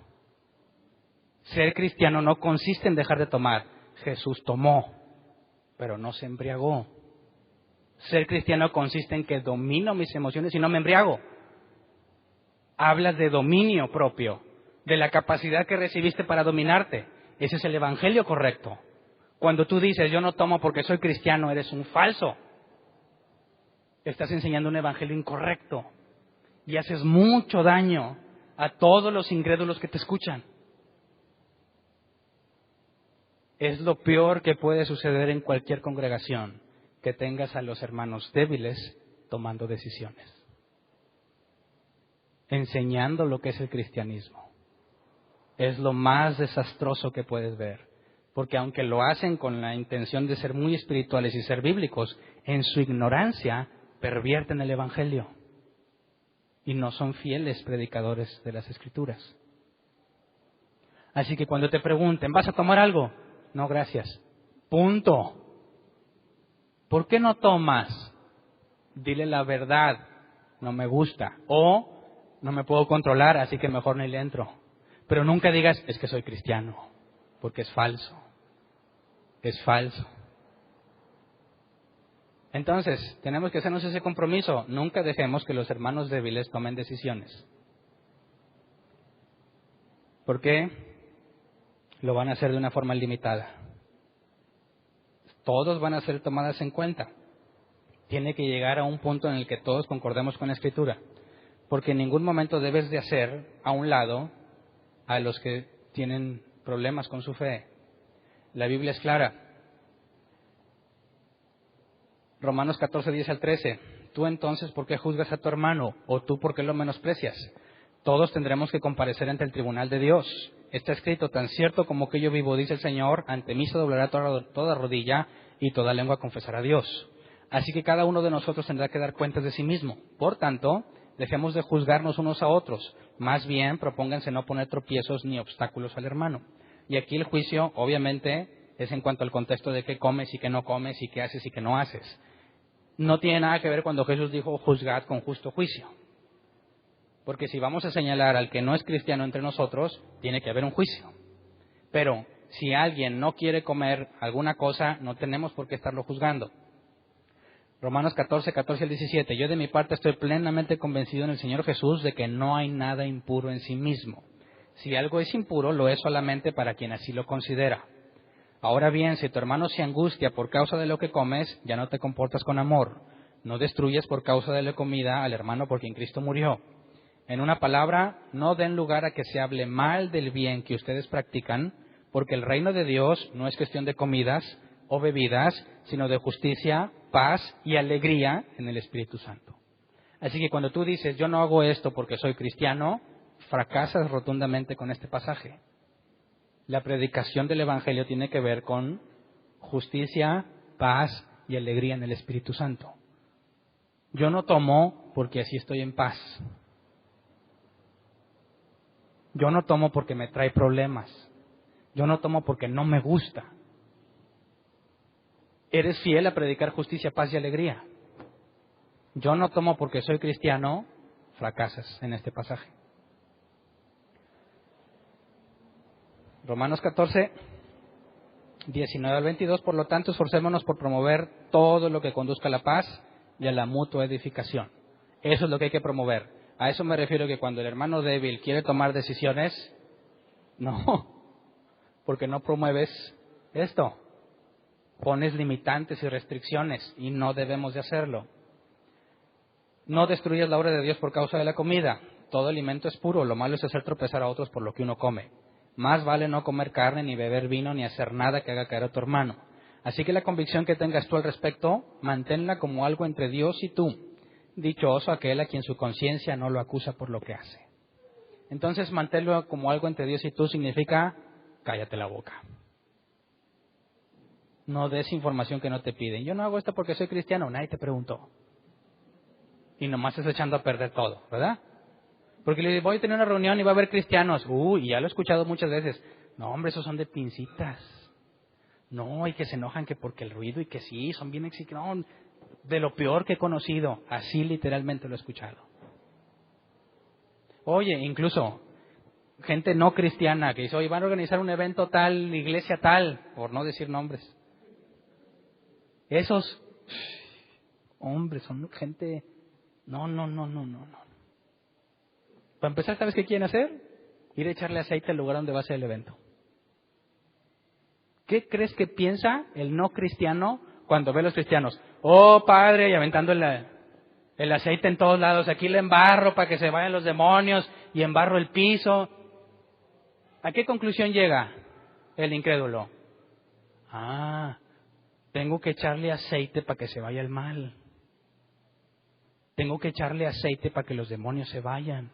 Ser cristiano no consiste en dejar de tomar. Jesús tomó, pero no se embriagó. Ser cristiano consiste en que domino mis emociones y no me embriago. Hablas de dominio propio, de la capacidad que recibiste para dominarte. Ese es el evangelio correcto. Cuando tú dices, yo no tomo porque soy cristiano, eres un falso. Estás enseñando un evangelio incorrecto y haces mucho daño a todos los incrédulos que te escuchan. Es lo peor que puede suceder en cualquier congregación, que tengas a los hermanos débiles tomando decisiones, enseñando lo que es el cristianismo. Es lo más desastroso que puedes ver, porque aunque lo hacen con la intención de ser muy espirituales y ser bíblicos, en su ignorancia pervierten el evangelio y no son fieles predicadores de las Escrituras. Así que cuando te pregunten, ¿vas a tomar algo? No, gracias. Punto. ¿Por qué no tomas? Dile la verdad. No me gusta. O no me puedo controlar, así que mejor ni le entro. Pero nunca digas, es que soy cristiano, porque es falso. Es falso. Entonces, tenemos que hacernos ese compromiso. Nunca dejemos que los hermanos débiles tomen decisiones. ¿Por qué? Lo van a hacer de una forma limitada. Todos van a ser tomadas en cuenta. Tiene que llegar a un punto en el que todos concordemos con la Escritura. Porque en ningún momento debes de hacer a un lado a los que tienen problemas con su fe. La Biblia es clara. Romanos 14, 10 al 13. Tú entonces, ¿por qué juzgas a tu hermano? ¿O tú por qué lo menosprecias? Todos tendremos que comparecer ante el tribunal de Dios. Está escrito, tan cierto como que yo vivo, dice el Señor, ante mí se doblará toda rodilla y toda lengua confesará a Dios. Así que cada uno de nosotros tendrá que dar cuentas de sí mismo. Por tanto, dejemos de juzgarnos unos a otros. Más bien, propónganse no poner tropiezos ni obstáculos al hermano. Y aquí el juicio, obviamente, es en cuanto al contexto de qué comes y qué no comes y qué haces y qué no haces. No tiene nada que ver cuando Jesús dijo, juzgad con justo juicio. Porque si vamos a señalar al que no es cristiano entre nosotros, tiene que haber un juicio. Pero si alguien no quiere comer alguna cosa, no tenemos por qué estarlo juzgando. Romanos 14, 14 al 17. Yo de mi parte estoy plenamente convencido en el Señor Jesús de que no hay nada impuro en sí mismo. Si algo es impuro, lo es solamente para quien así lo considera. Ahora bien, si tu hermano se angustia por causa de lo que comes, ya no te comportas con amor. No destruyes por causa de la comida al hermano por quien Cristo murió. En una palabra, no den lugar a que se hable mal del bien que ustedes practican, porque el reino de Dios no es cuestión de comidas o bebidas, sino de justicia, paz y alegría en el Espíritu Santo. Así que cuando tú dices, yo no hago esto porque soy cristiano, fracasas rotundamente con este pasaje. La predicación del Evangelio tiene que ver con justicia, paz y alegría en el Espíritu Santo. Yo no tomo porque así estoy en paz. Yo no tomo porque me trae problemas. Yo no tomo porque no me gusta. Eres fiel a predicar justicia, paz y alegría. Yo no tomo porque soy cristiano, fracasas en este pasaje. Romanos 14, 19 al 22, por lo tanto, esforcémonos por promover todo lo que conduzca a la paz y a la mutua edificación. Eso es lo que hay que promover. A eso me refiero que cuando el hermano débil quiere tomar decisiones, no, porque no promueves esto. Pones limitantes y restricciones y no debemos de hacerlo. No destruyas la obra de Dios por causa de la comida. Todo alimento es puro, lo malo es hacer tropezar a otros por lo que uno come. Más vale no comer carne, ni beber vino, ni hacer nada que haga caer a tu hermano. Así que la convicción que tengas tú al respecto, manténla como algo entre Dios y tú. Dichoso aquel a quien su conciencia no lo acusa por lo que hace. Entonces, manténlo como algo entre Dios y tú significa, cállate la boca. No des información que no te piden. Yo no hago esto porque soy cristiano, nadie te preguntó. Y nomás estás echando a perder todo, ¿verdad? Porque le digo, voy a tener una reunión y va a haber cristianos. Y ya lo he escuchado muchas veces. No, hombre, esos son de pincitas. No, y que se enojan que porque el ruido y que sí, son bien exigentes. No, de lo peor que he conocido. Así literalmente lo he escuchado. Oye, incluso gente no cristiana que dice, oye, van a organizar un evento tal, iglesia tal, por no decir nombres. Esos hombres son gente... No. Para empezar, ¿sabes qué quieren hacer? Ir a echarle aceite al lugar donde va a ser el evento. ¿Qué crees que piensa el no cristiano cuando ve a los cristianos? Oh, Padre, y aventando el aceite en todos lados. Aquí le embarro para que se vayan los demonios y embarro el piso. ¿A qué conclusión llega el incrédulo? Tengo que echarle aceite para que se vaya el mal. Tengo que echarle aceite para que los demonios se vayan.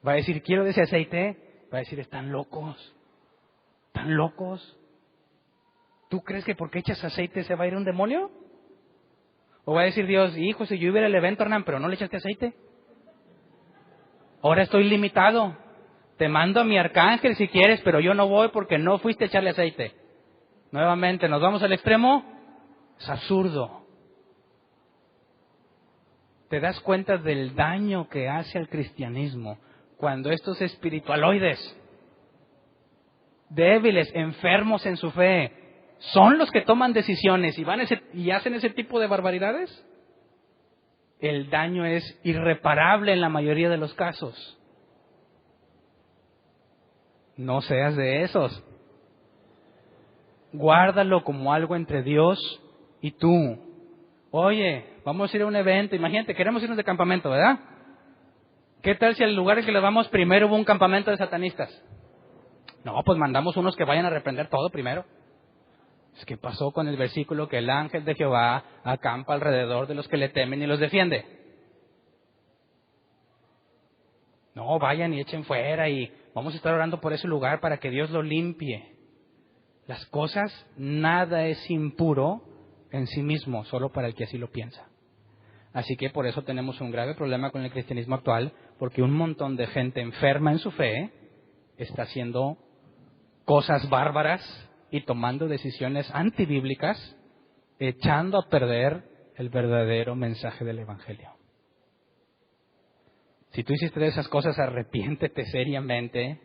Va a decir, quiero de ese aceite. Va a decir, están locos. ¿Están locos? ¿Tú crees que porque echas aceite se va a ir un demonio? ¿O va a decir Dios, hijo, si yo iba al evento, Hernán, pero no le echaste aceite? Ahora estoy limitado. Te mando a mi arcángel si quieres, pero yo no voy porque no fuiste a echarle aceite. Nuevamente, ¿nos vamos al extremo? Es absurdo. ¿Te das cuenta del daño que hace al cristianismo cuando estos espiritualoides, débiles, enfermos en su fe, son los que toman decisiones y hacen ese tipo de barbaridades? El daño es irreparable en la mayoría de los casos. No seas de esos. Guárdalo como algo entre Dios y tú. Oye, vamos a ir a un evento. Imagínate, queremos irnos de campamento, ¿verdad? ¿Qué tal si al lugar en que le vamos primero hubo un campamento de satanistas? No, pues mandamos unos que vayan a reprender todo primero. ¿Qué pasó con el versículo que el ángel de Jehová acampa alrededor de los que le temen y los defiende? No, vayan y echen fuera y vamos a estar orando por ese lugar para que Dios lo limpie. Las cosas, nada es impuro en sí mismo, solo para el que así lo piensa. Así que por eso tenemos un grave problema con el cristianismo actual, porque un montón de gente enferma en su fe está haciendo cosas bárbaras y tomando decisiones antibíblicas, echando a perder el verdadero mensaje del Evangelio. Si tú hiciste de esas cosas, arrepiéntete seriamente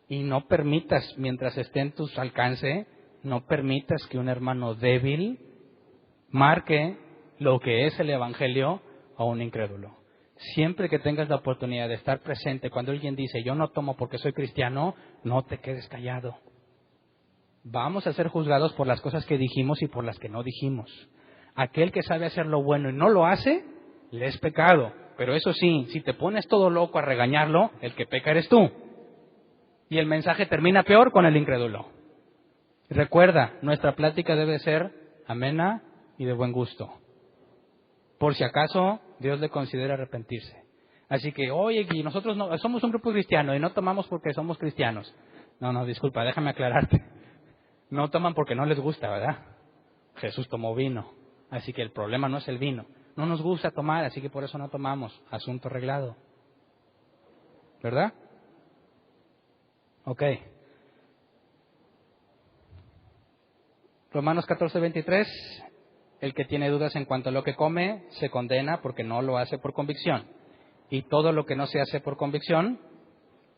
y no permitas, mientras esté en tu alcance, no permitas que un hermano débil marque lo que es el Evangelio a un incrédulo. Siempre que tengas la oportunidad de estar presente, cuando alguien dice, yo no tomo porque soy cristiano, no te quedes callado. Vamos a ser juzgados por las cosas que dijimos y por las que no dijimos. Aquel que sabe hacer lo bueno y no lo hace, le es pecado. Pero eso sí, si te pones todo loco a regañarlo, el que peca eres tú. Y el mensaje termina peor con el incrédulo. Recuerda, nuestra plática debe ser amena y de buen gusto. Por si acaso Dios le considera arrepentirse. Así que, oye, y nosotros no, somos un grupo cristiano y no tomamos porque somos cristianos. No, disculpa, déjame aclararte. No toman porque no les gusta, ¿verdad? Jesús tomó vino, así que el problema no es el vino. No nos gusta tomar, así que por eso no tomamos. Asunto arreglado. ¿Verdad? Ok. Romanos 14:23. El que tiene dudas en cuanto a lo que come, se condena porque no lo hace por convicción. Y todo lo que no se hace por convicción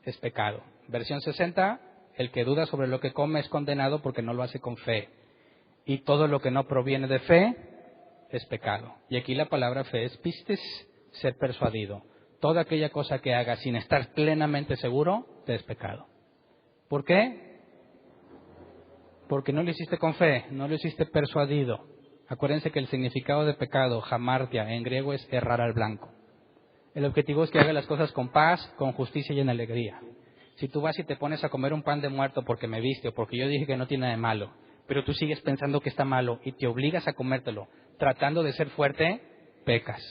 es pecado. Versión 60. El que duda sobre lo que come es condenado porque no lo hace con fe. Y todo lo que no proviene de fe es pecado. Y aquí la palabra fe es pistis, ser persuadido. Toda aquella cosa que hagas sin estar plenamente seguro, te es pecado. ¿Por qué? Porque no lo hiciste con fe, no lo hiciste persuadido. Acuérdense que el significado de pecado, hamartia, en griego es errar al blanco. El objetivo es que hagas las cosas con paz, con justicia y en alegría. Si tú vas y te pones a comer un pan de muerto porque me viste o porque yo dije que no tiene nada de malo, pero tú sigues pensando que está malo y te obligas a comértelo, tratando de ser fuerte, pecas.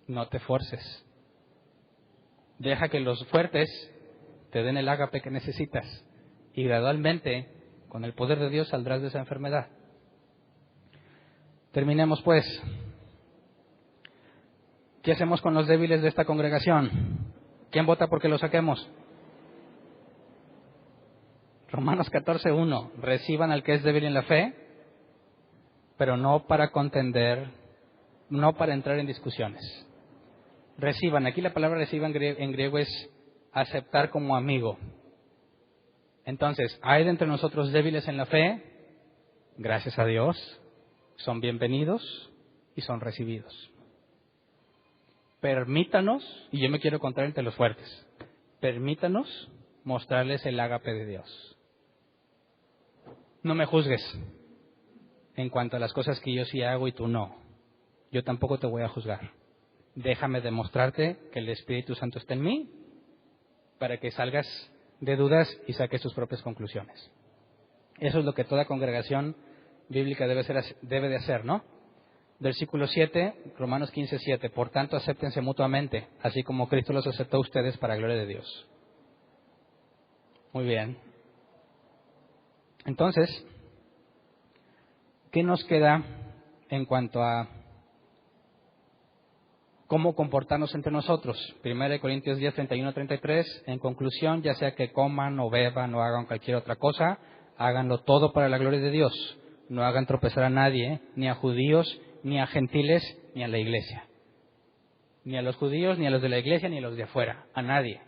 No te forces. Deja que los fuertes te den el ágape que necesitas y gradualmente, con el poder de Dios, saldrás de esa enfermedad. Terminemos pues. ¿Qué hacemos con los débiles de esta congregación? ¿Quién vota porque los saquemos? Romanos 14:1. Reciban al que es débil en la fe, pero no para contender, no para entrar en discusiones. Reciban. Aquí la palabra reciban en griego es aceptar como amigo. Entonces, hay de entre nosotros débiles en la fe, gracias a Dios, son bienvenidos y son recibidos. permítanos, y yo me quiero contar entre los fuertes, permítanos mostrarles el ágape de Dios. No me juzgues en cuanto a las cosas que yo sí hago y tú no. Yo tampoco te voy a juzgar. Déjame demostrarte que el Espíritu Santo está en mí para que salgas de dudas y saques tus propias conclusiones. Eso es lo que toda congregación bíblica debe de hacer, ¿no? Versículo 7, Romanos 15:7. Por tanto, acéptense mutuamente, así como Cristo los aceptó a ustedes para gloria de Dios. Muy bien. Entonces, ¿qué nos queda en cuanto a cómo comportarnos entre nosotros? 1 Corintios 10, 31, 33. En conclusión, ya sea que coman o beban o hagan cualquier otra cosa, háganlo todo para la gloria de Dios. No hagan tropezar a nadie, ni a judíos, ni a gentiles, ni a la iglesia. Ni a los judíos, ni a los de la iglesia, ni a los de afuera. A nadie.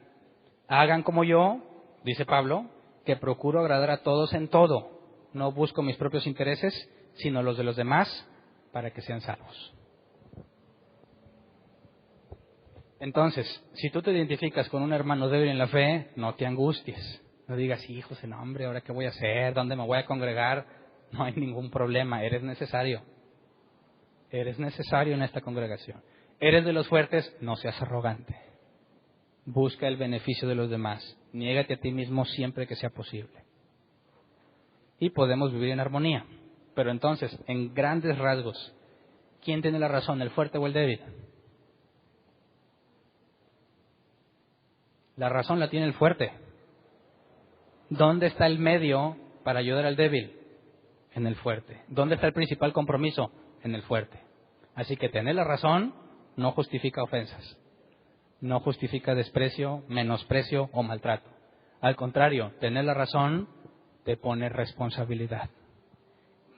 Hagan como yo, dice Pablo, que procuro agradar a todos en todo. No busco mis propios intereses, sino los de los demás, para que sean salvos. Entonces, si tú te identificas con un hermano débil en la fe, no te angusties. No digas, hijos, no, hombre, ¿ahora qué voy a hacer? ¿Dónde me voy a congregar? No hay ningún problema, eres necesario. Eres necesario en esta congregación. Eres de los fuertes, no seas arrogante. Busca el beneficio de los demás. Niégate a ti mismo siempre que sea posible. Y podemos vivir en armonía. Pero entonces, en grandes rasgos, ¿quién tiene la razón, el fuerte o el débil? La razón la tiene el fuerte. ¿Dónde está el medio para ayudar al débil? En el fuerte. ¿Dónde está el principal compromiso? En el fuerte. Así que tener la razón no justifica ofensas. No justifica desprecio, menosprecio o maltrato. Al contrario, tener la razón te pone responsabilidad.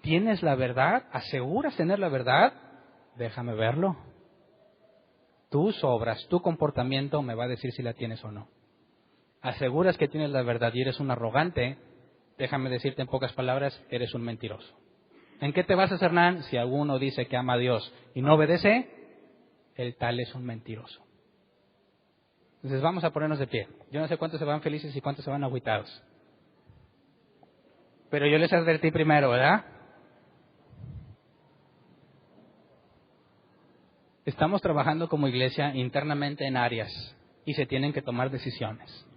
¿Tienes la verdad? ¿Aseguras tener la verdad? Déjame verlo. Tus obras, tu comportamiento me va a decir si la tienes o no. Aseguras que tienes la verdad y eres un arrogante, déjame decirte en pocas palabras, eres un mentiroso. ¿En qué te basas, Hernán? Si alguno dice que ama a Dios y no obedece, el tal es un mentiroso. Entonces vamos a ponernos de pie. Yo no sé cuántos se van felices y cuántos se van agüitados. Pero yo les advertí primero, ¿verdad? Estamos trabajando como iglesia internamente en áreas y se tienen que tomar decisiones.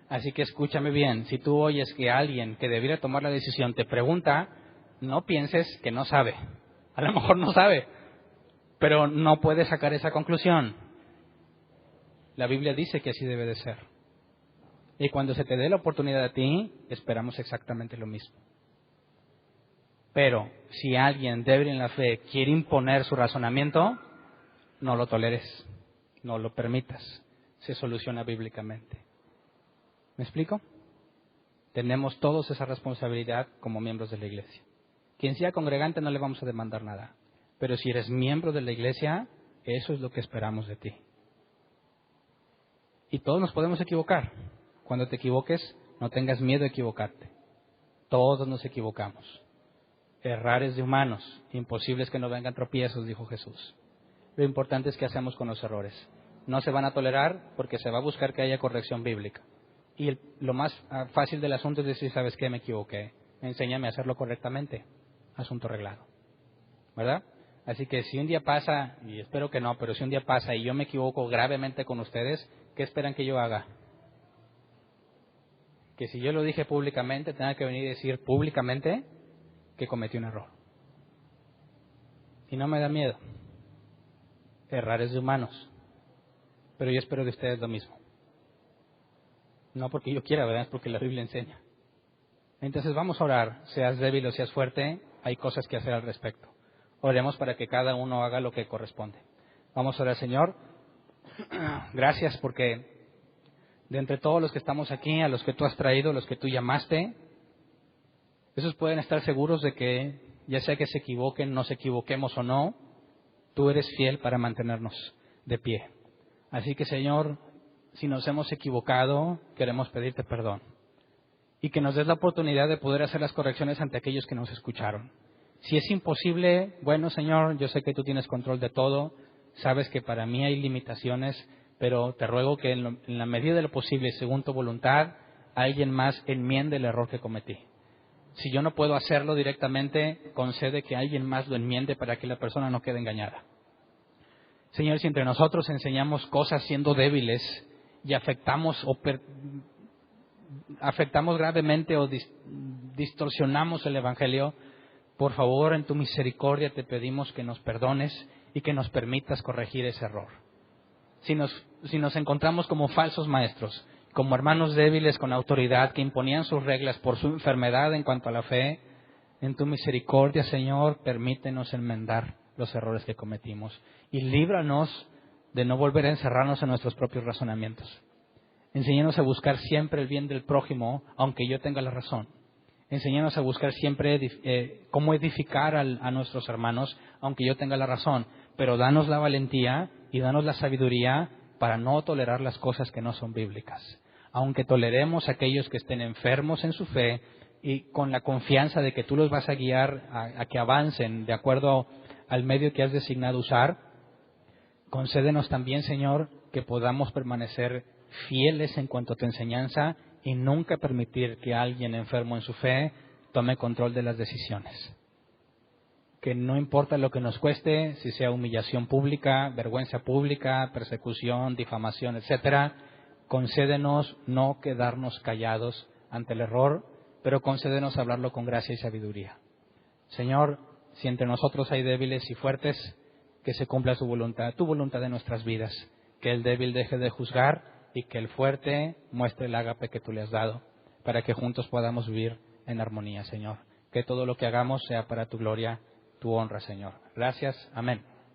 Así que escúchame bien, si tú oyes que alguien que debiera tomar la decisión te pregunta, no pienses que no sabe. A lo mejor no sabe, pero no puedes sacar esa conclusión. La Biblia dice que así debe de ser. Y cuando se te dé la oportunidad a ti, esperamos exactamente lo mismo. Pero si alguien débil en la fe quiere imponer su razonamiento, no lo toleres, no lo permitas. Se soluciona bíblicamente. ¿Me explico? Tenemos todos esa responsabilidad como miembros de la iglesia. Quien sea congregante no le vamos a demandar nada. Pero si eres miembro de la iglesia, eso es lo que esperamos de ti. Y todos nos podemos equivocar. Cuando te equivoques, no tengas miedo a equivocarte. Todos nos equivocamos. Errar es de humanos. Imposible es que no vengan tropiezos, dijo Jesús. Lo importante es qué hacemos con los errores. No se van a tolerar porque se va a buscar que haya corrección bíblica. Y lo más fácil del asunto es decir, ¿sabes qué? Me equivoqué. Enséñame a hacerlo correctamente. Asunto arreglado. ¿Verdad? Así que si un día pasa, y espero que no, pero si un día pasa y yo me equivoco gravemente con ustedes, ¿qué esperan que yo haga? Que si yo lo dije públicamente, tenga que venir y decir públicamente que cometí un error. Y no me da miedo. Errar es de humanos. Pero yo espero de ustedes lo mismo. No porque yo quiera, ¿verdad? Es porque la Biblia enseña. Entonces vamos a orar. Seas débil o seas fuerte, hay cosas que hacer al respecto. Oremos para que cada uno haga lo que corresponde. Vamos a orar, Señor. Gracias porque de entre todos los que estamos aquí, a los que tú has traído, los que tú llamaste, esos pueden estar seguros de que, ya sea que se equivoquen, nos equivoquemos o no, tú eres fiel para mantenernos de pie. Así que, Señor, si nos hemos equivocado, queremos pedirte perdón. Y que nos des la oportunidad de poder hacer las correcciones ante aquellos que nos escucharon. Si es imposible, bueno, Señor, yo sé que tú tienes control de todo. sabes que para mí hay limitaciones, pero te ruego que en la medida de lo posible, según tu voluntad, alguien más enmiende el error que cometí. Si yo no puedo hacerlo directamente, concede que alguien más lo enmiende para que la persona no quede engañada. Señor, si entre nosotros enseñamos cosas siendo débiles y afectamos gravemente o distorsionamos el Evangelio, por favor, en tu misericordia te pedimos que nos perdones y que nos permitas corregir ese error. Si nos encontramos como falsos maestros, como hermanos débiles con autoridad que imponían sus reglas por su enfermedad en cuanto a la fe, en tu misericordia, Señor, permítenos enmendar los errores que cometimos y líbranos de no volver a encerrarnos en nuestros propios razonamientos. Enséñanos a buscar siempre el bien del prójimo, aunque yo tenga la razón. Enséñanos a buscar siempre cómo edificar a nuestros hermanos, aunque yo tenga la razón. Pero danos la valentía y danos la sabiduría para no tolerar las cosas que no son bíblicas. Aunque toleremos a aquellos que estén enfermos en su fe y con la confianza de que tú los vas a guiar a que avancen de acuerdo al medio que has designado usar, concédenos también, Señor, que podamos permanecer fieles en cuanto a tu enseñanza y nunca permitir que alguien enfermo en su fe tome control de las decisiones. Que no importa lo que nos cueste, si sea humillación pública, vergüenza pública, persecución, difamación, etcétera, concédenos no quedarnos callados ante el error, pero concédenos hablarlo con gracia y sabiduría. Señor, si entre nosotros hay débiles y fuertes, que se cumpla tu voluntad en nuestras vidas, que el débil deje de juzgar y que el fuerte muestre el ágape que tú le has dado, para que juntos podamos vivir en armonía, Señor. Que todo lo que hagamos sea para tu gloria, tu honra, Señor. Gracias. Amén.